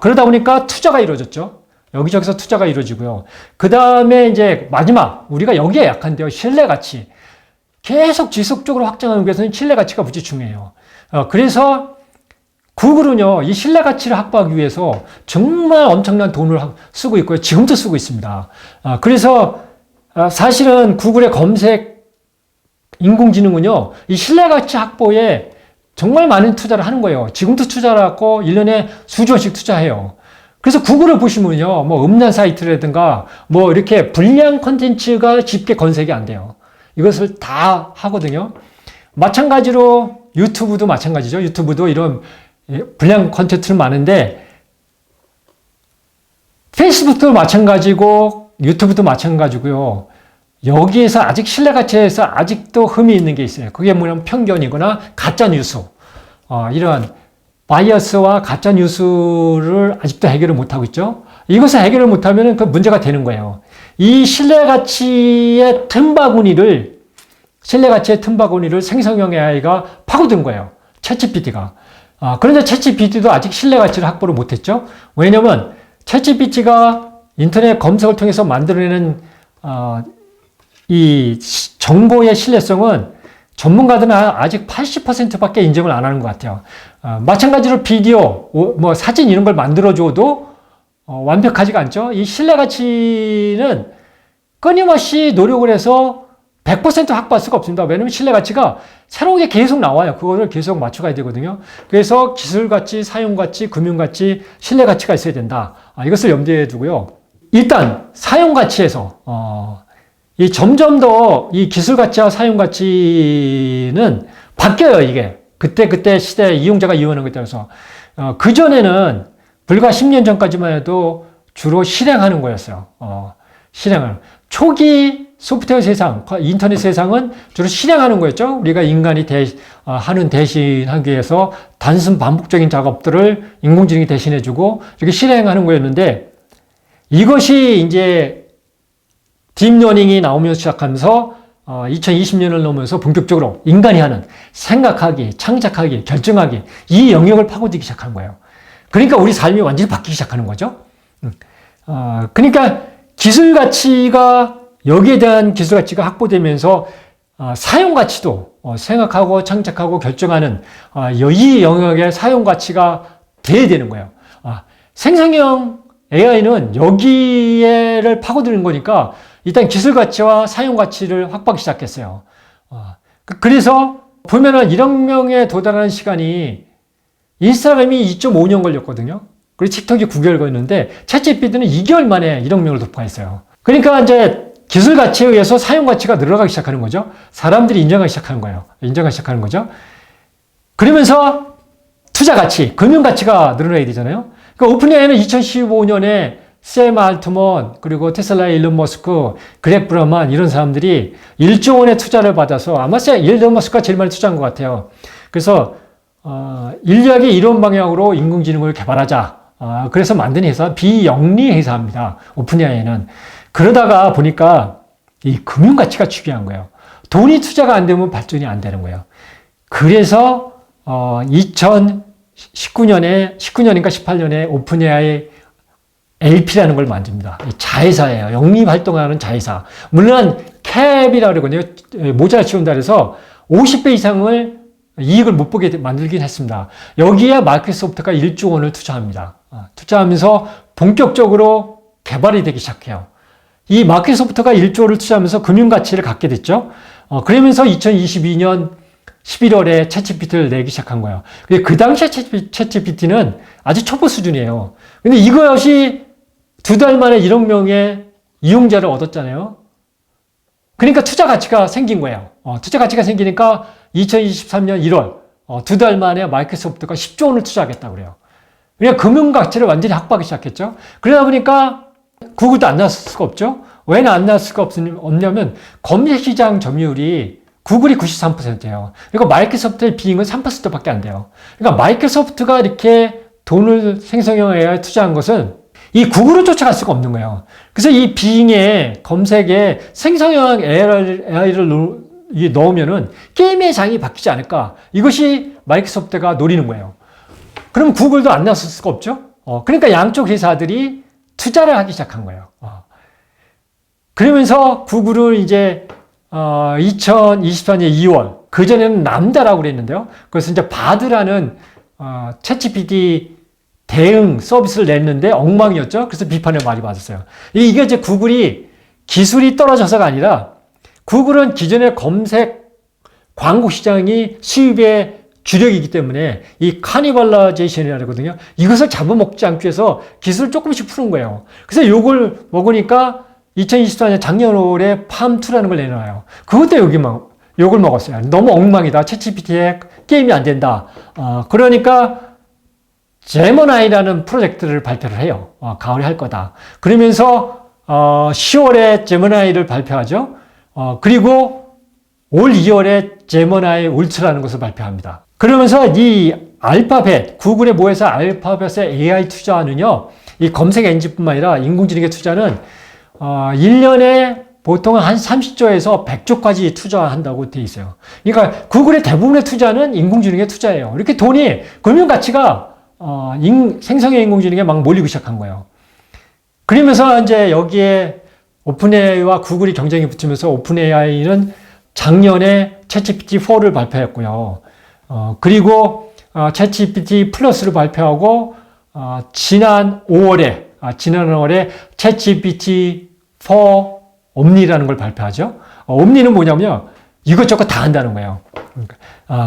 그러다 보니까 투자가 이루어졌죠. 여기저기서 투자가 이루어지고요. 그 다음에 이제 마지막 우리가 여기에 약한데요. 신뢰 가치. 계속 지속적으로 확장하는 것에서는 신뢰 가치가 무지 중요해요. 그래서 구글은요. 이 신뢰 가치를 확보하기 위해서 정말 엄청난 돈을 쓰고 있고요. 지금도 쓰고 있습니다. 그래서 사실은 구글의 검색 인공지능은요. 이 신뢰 가치 확보에 정말 많은 투자를 하는 거예요. 지금도 투자를 하고 1년에 수조 원씩 투자해요. 그래서 구글을 보시면요, 뭐 음란 사이트라든가 뭐 이렇게 불량 콘텐츠가 쉽게 건색이 안 돼요. 이것을 다 하거든요. 마찬가지로 유튜브도 마찬가지죠. 유튜브도 이런 불량 콘텐츠는 많은데 페이스북도 마찬가지고 유튜브도 마찬가지고요. 여기에서 아직 신뢰 가치에서 아직도 흠이 있는 게 있어요. 그게 뭐냐면 편견이거나 가짜 뉴스. 이런 바이어스와 가짜 뉴스를 아직도 해결을 못하고 있죠. 이것을 해결을 못하면 그 문제가 되는 거예요. 이 신뢰 가치의 틈바구니를 생성형 AI가 파고든 거예요. 챗GPT가. 그런데 챗GPT도 아직 신뢰 가치를 확보를 못했죠. 왜냐면 챗GPT가 인터넷 검색을 통해서 만들어내는 이 정보의 신뢰성은 전문가들은 아직 80%밖에 인정을 안 하는 것 같아요. 마찬가지로 비디오, 뭐 사진 이런 걸 만들어줘도 완벽하지가 않죠. 이 신뢰 가치는 끊임없이 노력을 해서 100% 확보할 수가 없습니다. 왜냐하면 신뢰 가치가 새로운 게 계속 나와요. 그거를 계속 맞춰가야 되거든요. 그래서 기술 가치, 사용 가치, 금융 가치, 신뢰 가치가 있어야 된다. 이것을 염두에 두고요. 일단 사용 가치에서 이 점점 더 이 기술 가치와 사용 가치는 바뀌어요. 이게 그때 시대 이용자가 이용하는 것에 따라서 그 전에는 불과 10년 전까지만 해도 주로 실행하는 거였어요. 실행을 초기 소프트웨어 세상, 인터넷 세상은 주로 실행하는 거였죠. 우리가 인간이 하는 대신하기 위해서 단순 반복적인 작업들을 인공지능이 대신해주고 이렇게 실행하는 거였는데 이것이 이제 딥러닝이 나오면서 시작하면서 2020년을 넘으면서 본격적으로 인간이 하는 생각하기, 창작하기, 결정하기 이 영역을 파고들기 시작한 거예요. 그러니까 우리 삶이 완전히 바뀌기 시작하는 거죠. 그러니까 기술 가치가 여기에 대한 기술 가치가 확보되면서 사용 가치도 생각하고 창작하고 결정하는 이 영역의 사용 가치가 돼야 되는 거예요. 생성형 AI는 여기에를 파고드는 거니까 일단 기술 가치와 사용 가치를 확보하기 시작했어요. 그래서 보면은 1억 명에 도달하는 시간이 인스타그램이 2.5년 걸렸거든요. 그리고 틱톡이 9개월 걸렸는데 챗GPT는 2개월 만에 1억 명을 돌파했어요. 그러니까 이제 기술 가치에 의해서 사용 가치가 늘어나기 시작하는 거죠. 사람들이 인정하기 시작하는 거예요. 인정하기 시작하는 거죠. 그러면서 투자 가치, 금융 가치가 늘어나야 되잖아요. 그러니까 오픈AI는 2015년에 샘 알트먼, 그리고 테슬라의 일론 머스크, 그렉 브라만 이런 사람들이 1조 원의 투자를 받아서 아마 일론 머스크가 제일 많이 투자한 것 같아요. 그래서 인류학의 이론 방향으로 인공지능을 개발하자. 그래서 만든 회사, 비영리 회사입니다. 오픈AI는. 그러다가 보니까 이 금융 가치가 중요한 거예요. 돈이 투자가 안 되면 발전이 안 되는 거예요. 그래서 2019년인가 18년에 오픈AI LP라는 걸 만듭니다. 자회사예요. 영리 활동하는 자회사. 물론 캡이라고 그러거든요. 모자를 씌운다 그래서 50배 이상을 이익을 못 보게 만들긴 했습니다. 여기에 마이크로소프트가 1조 원을 투자합니다. 투자하면서 본격적으로 개발이 되기 시작해요. 이 마이크로소프트가 1조를 투자하면서 금융 가치를 갖게 됐죠. 그러면서 2022년 11월에 챗GPT를 내기 시작한 거예요. 그 당시에 챗GPT는 아주 초보 수준이에요. 근데 이것이 2달 만에 1억 명의 이용자를 얻었잖아요. 그러니까 투자 가치가 생긴 거예요. 투자 가치가 생기니까 2023년 1월 2달 만에 마이크로소프트가 10조 원을 투자하겠다고 그래요. 그러니까 금융 가치를 완전히 확보하기 시작했죠. 그러다 보니까 구글도 안 나왔을 수가 없죠. 왜 안 나왔을 수가 없냐면 검색시장 점유율이 구글이 93%예요. 그러니까 마이크로소프트의 비잉은 3%밖에 안 돼요. 그러니까 마이크로소프트가 이렇게 돈을 생성형 AI에 투자한 것은 이 구글을 쫓아갈 수가 없는 거예요. 그래서 이 비잉의 검색에 생성형 AI를 넣으면은 게임의 장이 바뀌지 않을까. 이것이 마이크로소프트가 노리는 거예요. 그럼 구글도 안 나왔을 수가 없죠. 그러니까 양쪽 회사들이 투자를 하기 시작한 거예요. 그러면서 구글은 이제 2024년 2월, 그전에는 람다라고 그랬는데요. 그래서 이제 바드라는 챗GPT 대응 서비스를 냈는데 엉망이었죠. 그래서 비판을 많이 받았어요. 이게 이제 구글이 기술이 떨어져서가 아니라 구글은 기존의 검색 광고 시장이 수입의 주력이기 때문에 이 카니발라이제이션이라고 하거든요. 이것을 잡아먹지 않기 위해서 기술을 조금씩 푸는 거예요. 그래서 이걸 먹으니까 2024년 작년 5월에 팜2라는 걸 내놔요. 그것도 욕을 먹었어요. 너무 엉망이다. 챗GPT에 게임이 안 된다. 그러니까 제머나이라는 프로젝트를 발표를 해요. 가을에 할 거다. 그러면서 10월에 제머나이를 발표하죠. 그리고 올 2월에 제머나이 울트라는 것을 발표합니다. 그러면서 이 알파벳, 구글의 모회사 알파벳의 AI 투자는요, 이 검색 엔진뿐만 아니라 인공지능의 투자는 1년에 보통 한 30조에서 100조까지 투자한다고 돼 있어요. 그러니까 구글의 대부분의 투자는 인공지능의 투자예요. 이렇게 돈이, 금융 가치가 생성형 인공지능에 막 몰리기 시작한 거예요. 그러면서 이제 여기에 오픈AI와 구글이 경쟁이 붙으면서 오픈AI는 작년에 챗GPT-4를 발표했고요. 그리고 챗GPT 플러스를 발표하고 지난 5월에 챗GPT-4 옴니라는 걸 발표하죠. 옴니는 뭐냐면요, 이것저것 다 한다는 거예요.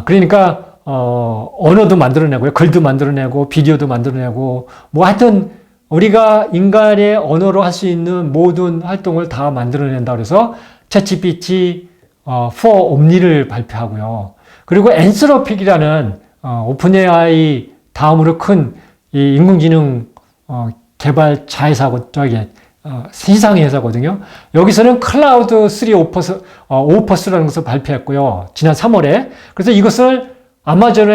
그러니까 언어도 만들어내고요, 글도 만들어내고, 비디오도 만들어내고, 뭐 하여튼 우리가 인간의 언어로 할 수 있는 모든 활동을 다 만들어낸다 그래서 챗GPT-4 옴니를 발표하고요. 그리고 엔스로픽이라는 오픈AI 다음으로 큰 이 인공지능 개발 자회사고 시상의 회사거든요. 여기서는 클라우드 3 오퍼스라는 것을 발표했고요. 지난 3월에. 그래서 이것을 아마존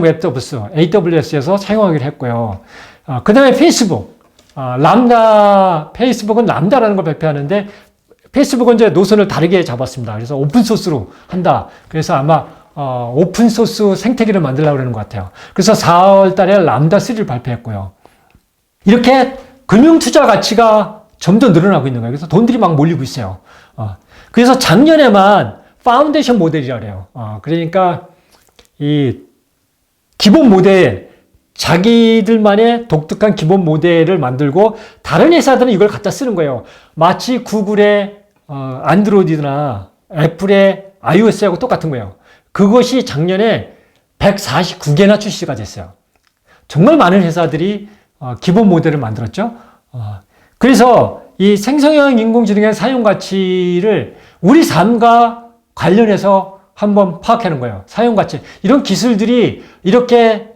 웹 서비스 AWS에서 사용하기로 했고요. 그 다음에 페이스북, 페이스북은 람다라는 걸 발표하는데, 페이스북은 이제 노선을 다르게 잡았습니다. 그래서 오픈소스로 한다. 그래서 아마 오픈소스 생태계를 만들려고 그러는 것 같아요. 그래서 4월 달에 람다3를 발표했고요. 이렇게 금융투자 가치가 점점 늘어나고 있는 거예요. 그래서 돈들이 막 몰리고 있어요. 그래서 작년에만 파운데이션 모델이라고 해요. 그러니까 이 기본 모델, 자기들만의 독특한 기본 모델을 만들고 다른 회사들은 이걸 갖다 쓰는 거예요. 마치 구글의 안드로이드나 애플의 iOS하고 똑같은 거예요. 그것이 작년에 149개나 출시가 됐어요. 정말 많은 회사들이 기본 모델을 만들었죠. 그래서 이 생성형 인공지능의 사용 가치를 우리 삶과 관련해서 한번 파악하는 거예요. 사용 가치. 이런 기술들이 이렇게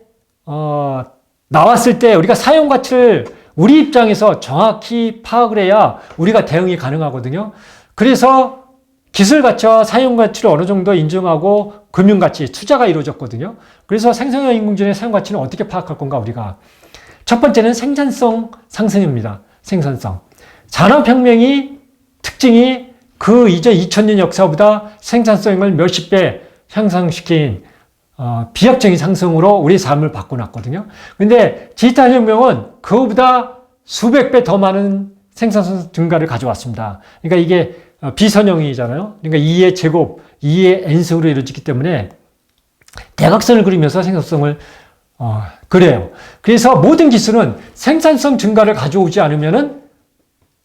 나왔을 때 우리가 사용 가치를 우리 입장에서 정확히 파악을 해야 우리가 대응이 가능하거든요. 그래서 기술 가치와 사용 가치를 어느 정도 인정하고 금융 가치, 투자가 이루어졌거든요. 그래서 생성형 인공지능의 사용 가치는 어떻게 파악할 건가, 우리가. 첫 번째는 생산성 상승입니다. 생산성. 산업혁명이 특징이 그 이전 2000년 역사보다 생산성을 몇십 배 향상시킨 비약적인 상승으로 우리 삶을 바꿔놨거든요. 근데 디지털 혁명은 그거보다 수백 배 더 많은 생산성 증가를 가져왔습니다. 그러니까 이게 비선형이잖아요. 그러니까 2의 제곱, 2의 n승으로 이루어지기 때문에 대각선을 그리면서 생산성을 그래요. 그래서 모든 기술은 생산성 증가를 가져오지 않으면은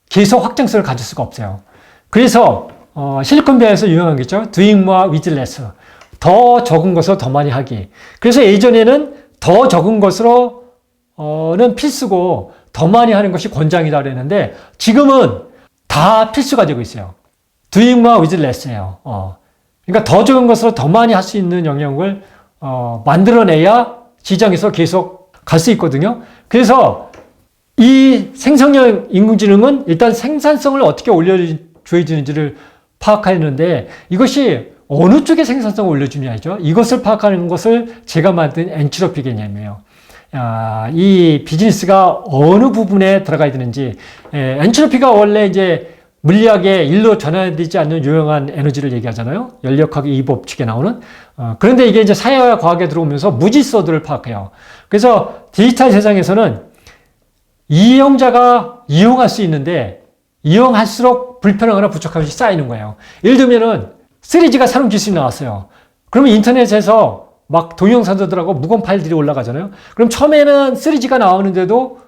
계속 확장성을 가질 수가 없어요. 그래서 실리콘밸리에서 유명한 게 있죠. Doing more with less. 더 적은 것을 더 많이 하기. 그래서 예전에는 더 적은 것으로는 필수고 더 많이 하는 것이 권장이다 그랬는데 지금은 다 필수가 되고 있어요. Doing more with less예요. 그러니까 더 적은 것으로 더 많이 할 수 있는 영역을 만들어내야 시장에서 계속 갈 수 있거든요. 그래서 이 생성형 인공지능은 일단 생산성을 어떻게 올려줘야 되는지를 파악하는데 이것이 어느 쪽에 생산성을 올려주냐죠. 이것을 파악하는 것을 제가 만든 엔트로피 개념이에요. 이 비즈니스가 어느 부분에 들어가야 되는지, 엔트로피가 원래 이제 물리학의 일로 전환되지 않는 유용한 에너지를 얘기하잖아요. 연력학 이 법칙에 나오는. 그런데 이게 이제 사회와 과학에 들어오면서 무질서들을 파악해요. 그래서 디지털 세상에서는 이용자가 이용할 수 있는데 이용할수록 불편하거나 부족함이 쌓이는 거예요. 예를 들면은 3G가 새로운 기술이 나왔어요. 그러면 인터넷에서 막 동영상들하고 무거운 파일들이 올라가잖아요. 그럼 처음에는 3G가 나오는데도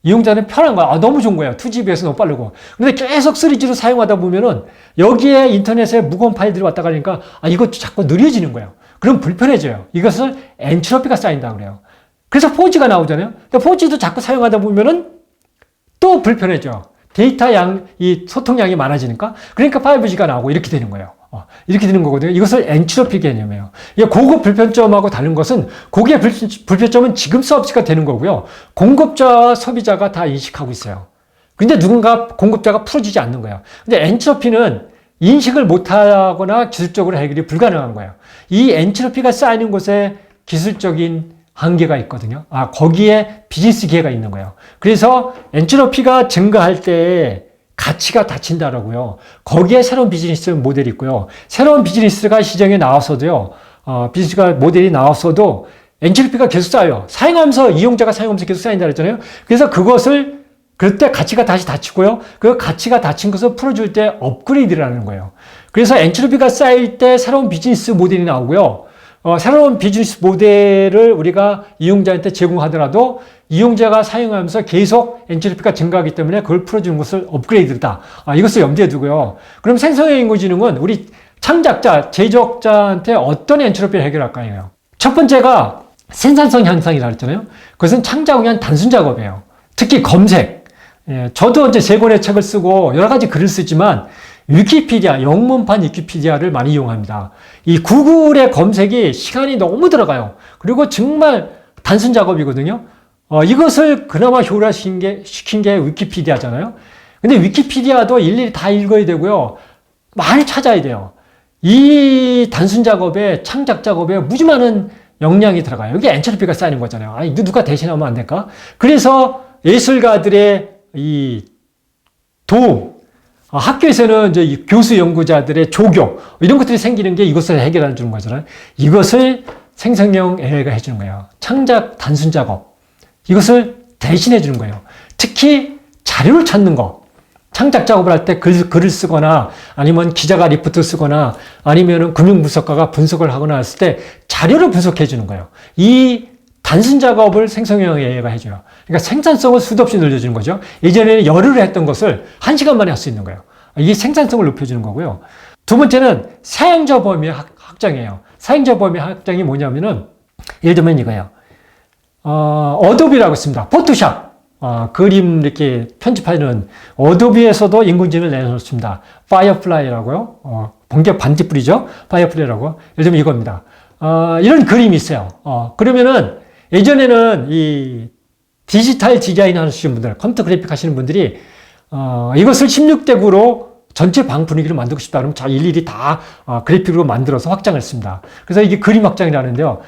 이용자는 편한 거야. 너무 좋은 거야. 2G에 비해서 너무 빠르고. 근데 계속 3G로 사용하다 보면은 여기에 인터넷에 무거운 파일들이 왔다 가니까 이거 자꾸 느려지는 거예요. 그럼 불편해져요. 이것을 엔트로피가 쌓인다 그래요. 그래서 4G가 나오잖아요. 근데 4G도 자꾸 사용하다 보면은 또 불편해져. 데이터 이 소통량이 많아지니까. 그러니까 5G가 나오고 이렇게 되는 거예요. 이렇게 되는 거거든요. 이것을 엔트로피 개념이에요. 고급 불편점하고 다른 것은 고기의 불편점은 지금 서비스가 되는 거고요. 공급자와 소비자가 다 인식하고 있어요. 근데 공급자가 풀어주지 않는 거예요. 근데 엔트로피는 인식을 못하거나 기술적으로 해결이 불가능한 거예요. 이 엔트로피가 쌓이는 곳에 기술적인 한계가 있거든요. 거기에 비즈니스 기회가 있는 거예요. 그래서 엔트로피가 증가할 때 가치가 닫힌다라고요. 거기에 새로운 비즈니스 모델이 있고요. 새로운 비즈니스가 시장에 나왔어도요. 비즈니스가 모델이 나왔어도 엔트로피가 계속 쌓여요. 사용하면서 이용자가 사용하면서 계속 쌓인다 그랬잖아요. 그래서 그것을 그럴 때 가치가 다시 닫히고요. 그 가치가 닫힌 것을 풀어줄 때 업그레이드라는 거예요. 그래서 엔트로피가 쌓일 때 새로운 비즈니스 모델이 나오고요. 새로운 비즈니스 모델을 우리가 이용자한테 제공하더라도 이용자가 사용하면서 계속 엔트로피가 증가하기 때문에 그걸 풀어주는 것을 업그레이드다. 이것을 염두에 두고요. 그럼 생성형 인공지능은 우리 창작자, 제조자한테 어떤 엔트로피를 해결할까요? 첫 번째가 생산성 향상이라고 했잖아요. 그것은 창작을 위한 단순 작업이에요. 특히 검색. 저도 이제 3권의 책을 쓰고 여러 가지 글을 쓰지만 위키피디아, 영문판 위키피디아를 많이 이용합니다. 이 구글의 검색이 시간이 너무 들어가요. 그리고 정말 단순 작업이거든요. 이것을 그나마 효율화시킨 게 위키피디아잖아요. 근데 위키피디아도 일일이 다 읽어야 되고요. 많이 찾아야 돼요. 이 단순 작업에, 창작 작업에 무지 많은 역량이 들어가요. 여기 엔트로피가 쌓이는 거잖아요. 이거 누가 대신하면 안 될까? 그래서 예술가들의 이 도움, 학교에서는 이제 교수 연구자들의 조교, 이런 것들이 생기는 게 이것을 해결해 주는 거잖아요. 이것을 생성형 AI가 해주는 거예요. 창작 단순 작업. 이것을 대신해 주는 거예요. 특히 자료를 찾는 거. 창작 작업을 할 때 글을 쓰거나 아니면 기자가 리포트를 쓰거나 아니면 금융분석가가 분석을 하거나 했을 때 자료를 분석해 주는 거예요. 이 단순 작업을 생성형 AI가 해줘요. 그러니까 생산성을 수도 없이 늘려주는 거죠. 예전에는 열흘을 했던 것을 1시간 만에 할 수 있는 거예요. 이게 생산성을 높여주는 거고요. 두 번째는 사용자 범위 확장이에요. 사용자 범위 확장이 뭐냐면은 예를 들면 이거예요. 어도비라고 있습니다. 포토샵. 그림 이렇게 편집하는 어도비에서도 인공지능을 내놓습니다. 파이어플라이라고요. 번개 반딧불이죠. 파이어플라이라고. 예를 들면 이겁니다. 이런 그림이 있어요. 그러면은 예전에는 이 디지털 디자인 하시는 분들, 컴퓨터 그래픽 하시는 분들이 이것을 16대 9로 전체 방 분위기를 만들고 싶다 그러면 일일이 다 그래픽으로 만들어서 확장을 했습니다. 그래서 이게 그림 확장이라는데요.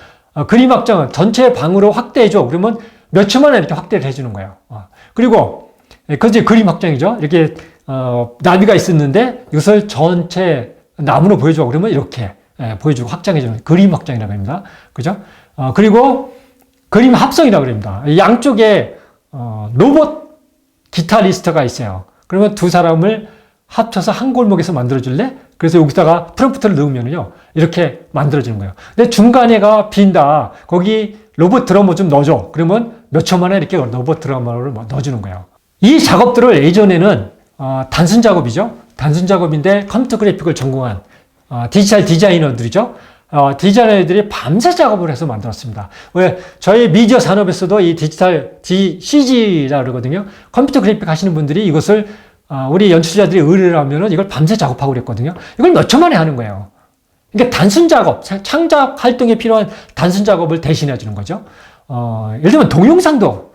그림 확장은 전체 방으로 확대해줘. 그러면 몇 초 만에 이렇게 확대를 해주는 거예요. 그리고 그것이 그림 확장이죠. 이렇게 나비가 있었는데 이것을 전체 나무로 보여줘. 그러면 이렇게 보여주고 확장해주는 그림 확장이라고 합니다. 그죠? 그리고 그림 합성이라고 합니다. 양쪽에 로봇 기타리스트가 있어요. 그러면 두 사람을 합쳐서 한 골목에서 만들어줄래? 그래서 여기다가 프롬프트를 넣으면요 이렇게 만들어주는 거예요. 근데 중간에가 빈다. 거기 로봇 드러머 좀 넣어줘. 그러면 몇 초 만에 이렇게 로봇 드러머를 넣어주는 거예요. 이 작업들을 예전에는 단순 작업이죠. 단순 작업인데 컴퓨터 그래픽을 전공한 디지털 디자이너들이죠. 디자이너들이 밤새 작업을 해서 만들었습니다. 왜? 저희 미디어 산업에서도 이 디지털 CG라 그러거든요. 컴퓨터 그래픽 하시는 분들이 이것을 우리 연출자들이 의뢰를 하면은 이걸 밤새 작업하고 그랬거든요. 이걸 몇 초 만에 하는 거예요. 그러니까 단순 작업, 창작 활동에 필요한 단순 작업을 대신해 주는 거죠. 예를 들면 동영상도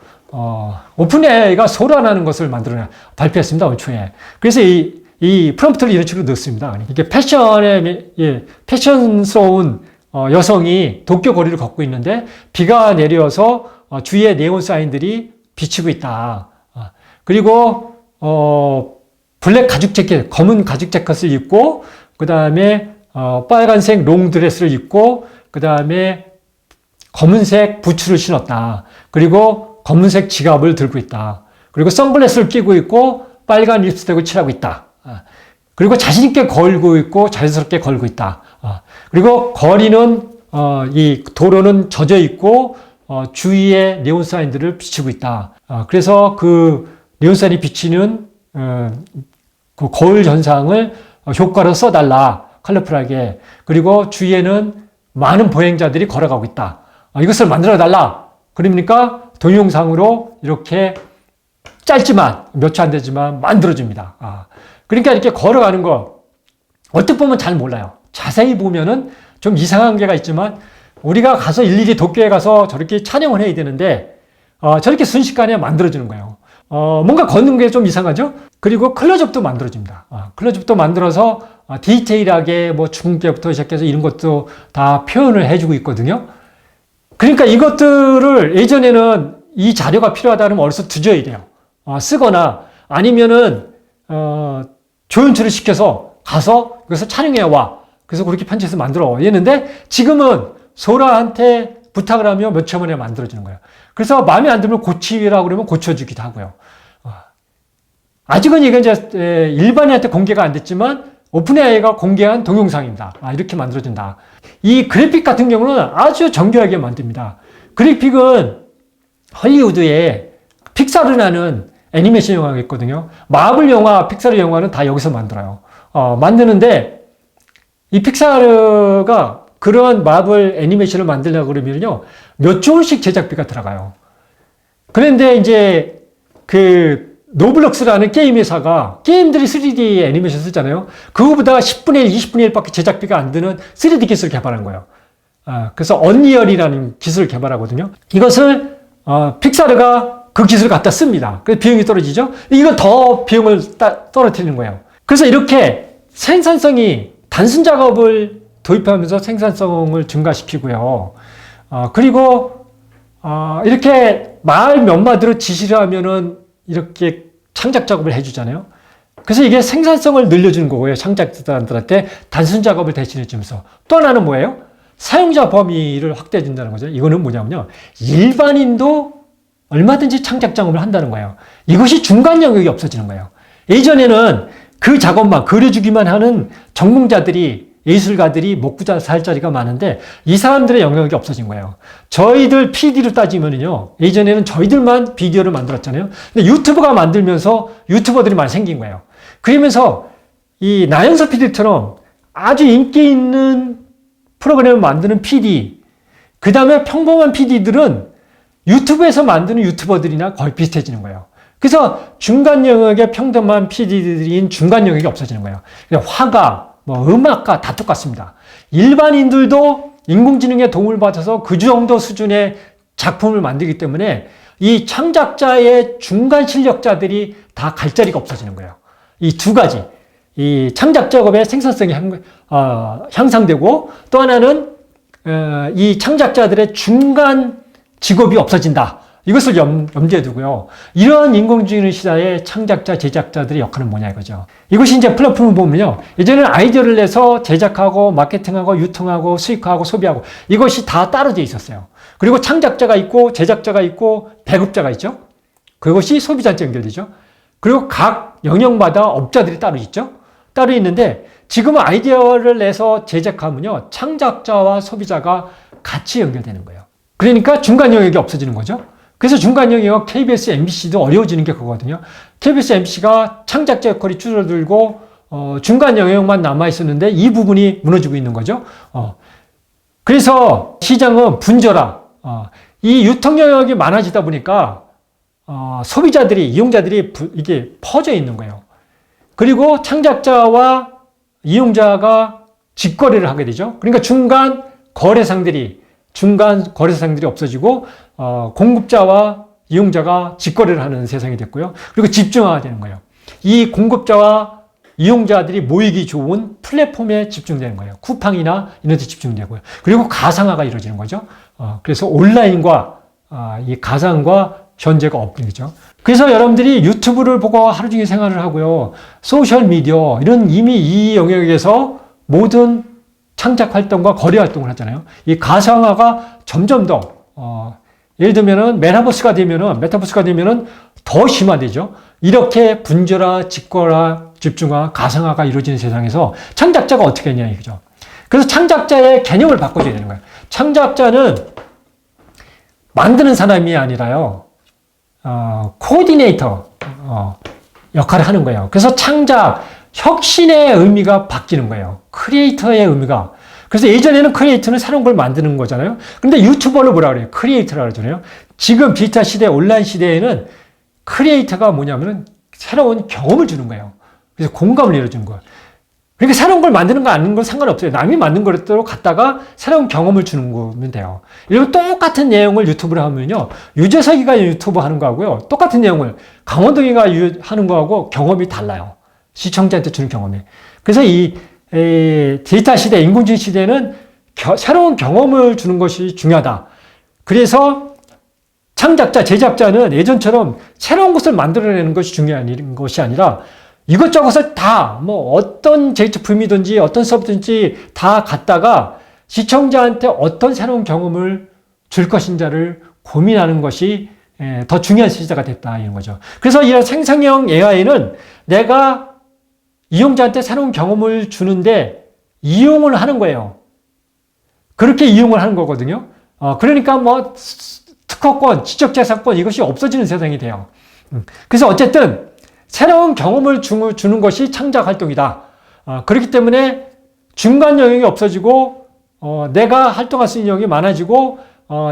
오픈 AI가 소라라는 것을 발표했습니다. 올 초에. 그래서 이 프롬프트를 이런 식으로 넣습니다. 이게 패션스러운 여성이 도쿄 거리를 걷고 있는데 비가 내려서 주위에 네온 사인들이 비치고 있다. 그리고 블랙 가죽 재킷, 검은 가죽 재킷을 입고 그 다음에 빨간색 롱드레스를 입고 그 다음에 검은색 부츠를 신었다. 그리고 검은색 지갑을 들고 있다. 그리고 선글라스를 끼고 있고 빨간 립스틱을 칠하고 있다. 그리고 자신있게 걸고 있고 자연스럽게 걸고 있다. 그리고 거리는 이 도로는 젖어 있고 주위에 네온 사인들을 비추고 있다. 그래서 그 네온 사인이 비치는 그 거울 현상을 효과로 써달라. 컬러풀하게. 그리고 주위에는 많은 보행자들이 걸어가고 있다. 이것을 만들어 달라. 그러니까 동영상으로 이렇게 짧지만 몇 초 안 되지만 만들어줍니다. 그러니까 이렇게 걸어가는 거 어떻게 보면 잘 몰라요. 자세히 보면은 좀 이상한 게가 있지만 우리가 가서 일일이 도쿄에 가서 저렇게 촬영을 해야 되는데 저렇게 순식간에 만들어주는 거예요. 뭔가 걷는 게 좀 이상하죠? 그리고 클로즈업도 만들어줍니다. 클로즈업도 만들어서 디테일하게 뭐 중계부터 시작해서 이런 것도 다 표현을 해주고 있거든요. 그러니까 이것들을 예전에는 이 자료가 필요하다면 어디서 뒤져야 돼요. 쓰거나 아니면은 조연출을 시켜서 가서 여기서 촬영해 와. 그래서 그렇게 편집해서 만들어. 이랬는데 지금은 소라한테 부탁을 하면 몇 초 만에 만들어주는 거예요. 그래서 마음에 안 들면 고치라고 그러면 고쳐주기도 하고요. 아직은 이건 이제 일반인한테 공개가 안 됐지만 오픈 AI가 공개한 동영상입니다. 이렇게 만들어진다. 이 그래픽 같은 경우는 아주 정교하게 만듭니다. 그래픽은 헐리우드에 픽사르라는 애니메이션 영화가 있거든요. 마블 영화, 픽사르 영화는 다 여기서 만들어요. 만드는데 이 픽사르가 그런 마블 애니메이션을 만들려고 그러면요, 몇 조 원씩 제작비가 들어가요. 그런데 이제 그 노블럭스라는 게임 회사가 게임들이 3D 애니메이션 쓰잖아요. 그거보다 10분의 1, 20분의 1밖에 제작비가 안 드는 3D 기술을 개발한 거예요. 그래서 언리얼이라는 기술을 개발하거든요. 이것을 픽사르가 그 기술을 갖다 씁니다. 그래서 비용이 떨어지죠. 이건 더 비용을 떨어뜨리는 거예요. 그래서 이렇게 생산성이 단순 작업을 도입하면서 생산성을 증가시키고요. 그리고 이렇게 말 몇 마디로 지시를 하면은 이렇게 창작 작업을 해주잖아요. 그래서 이게 생산성을 늘려주는 거고요. 창작자들한테 단순 작업을 대신해주면서. 또 하나는 뭐예요? 사용자 범위를 확대해준다는 거죠. 이거는 뭐냐면요, 일반인도 얼마든지 창작 작업을 한다는 거예요. 이것이 중간 영역이 없어지는 거예요. 예전에는 그 작업만 그려주기만 하는 전공자들이, 예술가들이 먹고 살 자리가 많은데 이 사람들의 영역이 없어진 거예요. 저희들 PD로 따지면요, 예전에는 저희들만 비디오를 만들었잖아요. 근데 유튜브가 만들면서 유튜버들이 많이 생긴 거예요. 그러면서 이 나연서 PD처럼 아주 인기 있는 프로그램을 만드는 PD, 그 다음에 평범한 PD들은 유튜브에서 만드는 유튜버들이나 거의 비슷해지는 거예요. 그래서 중간 영역의 평범한 PD들인 중간 영역이 없어지는 거예요. 화가, 음악가 다 똑같습니다. 일반인들도 인공지능의 도움을 받아서 그 정도 수준의 작품을 만들기 때문에 이 창작자의 중간 실력자들이 다 갈 자리가 없어지는 거예요. 이 두 가지. 이 창작 작업의 생산성이 향상되고, 또 하나는 이 창작자들의 중간 직업이 없어진다. 이것을 염두에 두고요. 이러한 인공지능 시대의 창작자, 제작자들의 역할은 뭐냐 이거죠. 이것이 이제 플랫폼을 보면요, 예전에는 아이디어를 내서 제작하고 마케팅하고 유통하고 수익화하고 소비하고 이것이 다 따로져 있었어요. 그리고 창작자가 있고 제작자가 있고 배급자가 있죠. 그것이 소비자한테 연결되죠. 그리고 각 영역마다 업자들이 따로 있죠. 따로 있는데 지금은 아이디어를 내서 제작하면요, 창작자와 소비자가 같이 연결되는 거예요. 그러니까 중간 영역이 없어지는 거죠. 그래서 중간 영역 KBS, MBC도 어려워지는 게 그거거든요. KBS, MBC가 창작자 역할이 줄어들고 중간 영역만 남아 있었는데 이 부분이 무너지고 있는 거죠. 그래서 시장은 분절화, 이 유통 영역이 많아지다 보니까 소비자들이, 이용자들이 이게 퍼져 있는 거예요. 그리고 창작자와 이용자가 직거래를 하게 되죠. 그러니까 중간 거래상들이 없어지고 공급자와 이용자가 직거래를 하는 세상이 됐고요. 그리고 집중화가 되는 거예요. 이 공급자와 이용자들이 모이기 좋은 플랫폼에 집중되는 거예요. 쿠팡이나 이런 데 집중되고요. 그리고 가상화가 이루어지는 거죠. 그래서 온라인과 이 가상과 현재가 엇갈리죠. 그래서 여러분들이 유튜브를 보고 하루 종일 생활을 하고요, 소셜미디어 이런 이미 이 영역에서 모든 창작 활동과 거래 활동을 하잖아요. 이 가상화가 점점 더 예를 들면은 메타버스가 되면은 더 심화되죠. 이렇게 분절화, 직거래, 집중화, 가상화가 이루어지는 세상에서 창작자가 어떻게 했냐 이거죠. 그래서 창작자의 개념을 바꿔줘야 되는 거예요. 창작자는 만드는 사람이 아니라요, 코디네이터 역할을 하는 거예요. 그래서 창작, 혁신의 의미가 바뀌는 거예요. 크리에이터의 의미가. 그래서 예전에는 크리에이터는 새로운 걸 만드는 거잖아요. 근데 유튜버를 뭐라 그래요? 크리에이터라고 그러잖아요. 지금 디지털 시대, 온라인 시대에는 크리에이터가 뭐냐면은 새로운 경험을 주는 거예요. 그래서 공감을 이뤄주는 거예요. 그러니까 새로운 걸 만드는 거 아닌 건 상관없어요. 남이 만든 거로 갖다가 새로운 경험을 주는 거면 돼요. 이러면 똑같은 내용을 유튜브로 하면요, 유재석이가 유튜브 하는 거하고요, 똑같은 내용을 강원동이가 하는 거하고 경험이 달라요. 시청자한테 주는 경험이. 그래서 이 데이터 시대, 인공지능 시대는 새로운 경험을 주는 것이 중요하다. 그래서 창작자, 제작자는 예전처럼 새로운 것을 만들어내는 것이 중요한 것이 아니라 이것저것을 다, 어떤 제품이든지 어떤 서비스든지 다 갖다가 시청자한테 어떤 새로운 경험을 줄 것인지를 고민하는 것이 더 중요한 시대가 됐다 이런 거죠. 그래서 이런 생성형 AI는 내가 이용자한테 새로운 경험을 주는데 이용을 하는 거예요. 그렇게 이용을 하는 거거든요. 그러니까 뭐 특허권, 지적재산권 이것이 없어지는 세상이 돼요. 그래서 어쨌든 새로운 경험을 주는 것이 창작 활동이다. 그렇기 때문에 중간 영역이 없어지고 내가 활동할 수 있는 영역이 많아지고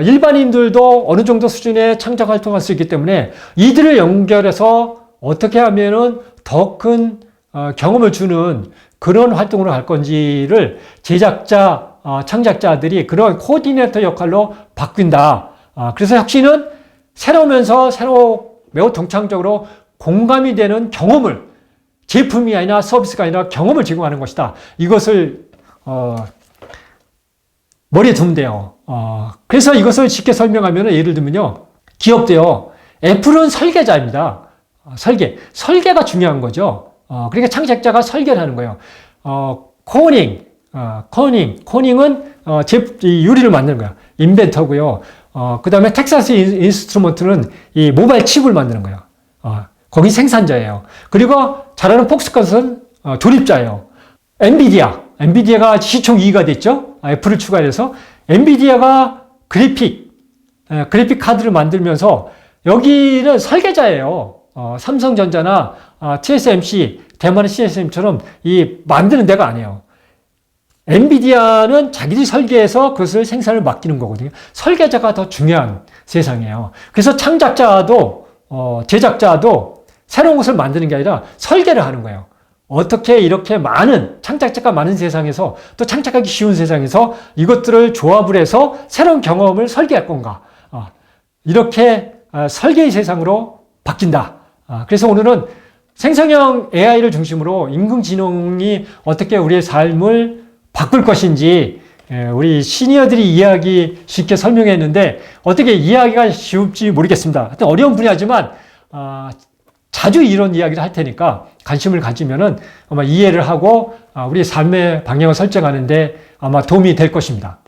일반인들도 어느 정도 수준의 창작 활동할 수 있기 때문에 이들을 연결해서 어떻게 하면은 더 큰 경험을 주는 그런 활동으로 갈 건지를 제작자, 창작자들이 그런 코디네이터 역할로 바뀐다. 그래서 혁신은 새로우면서 매우 동창적으로 공감이 되는 경험을 제품이 아니라 서비스가 아니라 경험을 제공하는 것이다. 이것을 머리에 두면 돼요. 그래서 이것을 쉽게 설명하면 예를 들면요. 기업도요. 애플은 설계자입니다. 설계가 중요한 거죠. 그러니까 창작자가 설계를 하는 거예요. 코닝은 유리를 만드는 거야. 인벤터고요. 그 다음에 텍사스 인스트루먼트는 이 모바일 칩을 만드는 거예요. 거기 생산자예요. 그리고 잘하는 폭스컷은 조립자예요. 엔비디아가 시총 2위가 됐죠. 애플을 추가해서 엔비디아가 그래픽 카드를 만들면서 여기는 설계자예요. 삼성전자나 TSMC, 대만의 TSMC처럼 이 만드는 데가 아니에요. 엔비디아는 자기들이 설계해서 그것을 생산을 맡기는 거거든요. 설계자가 더 중요한 세상이에요. 그래서 창작자도 제작자도 새로운 것을 만드는 게 아니라 설계를 하는 거예요. 어떻게 이렇게 많은 창작자가 많은 세상에서 또 창작하기 쉬운 세상에서 이것들을 조합을 해서 새로운 경험을 설계할 건가. 이렇게 설계의 세상으로 바뀐다. 그래서 오늘은 생성형 AI를 중심으로 인공지능이 어떻게 우리의 삶을 바꿀 것인지 우리 시니어들이 이해하기 쉽게 설명했는데 어떻게 이해하기가 쉬울지 모르겠습니다. 하여튼 어려운 분야지만 자주 이런 이야기를 할 테니까 관심을 가지면은 아마 이해를 하고 우리의 삶의 방향을 설정하는데 아마 도움이 될 것입니다.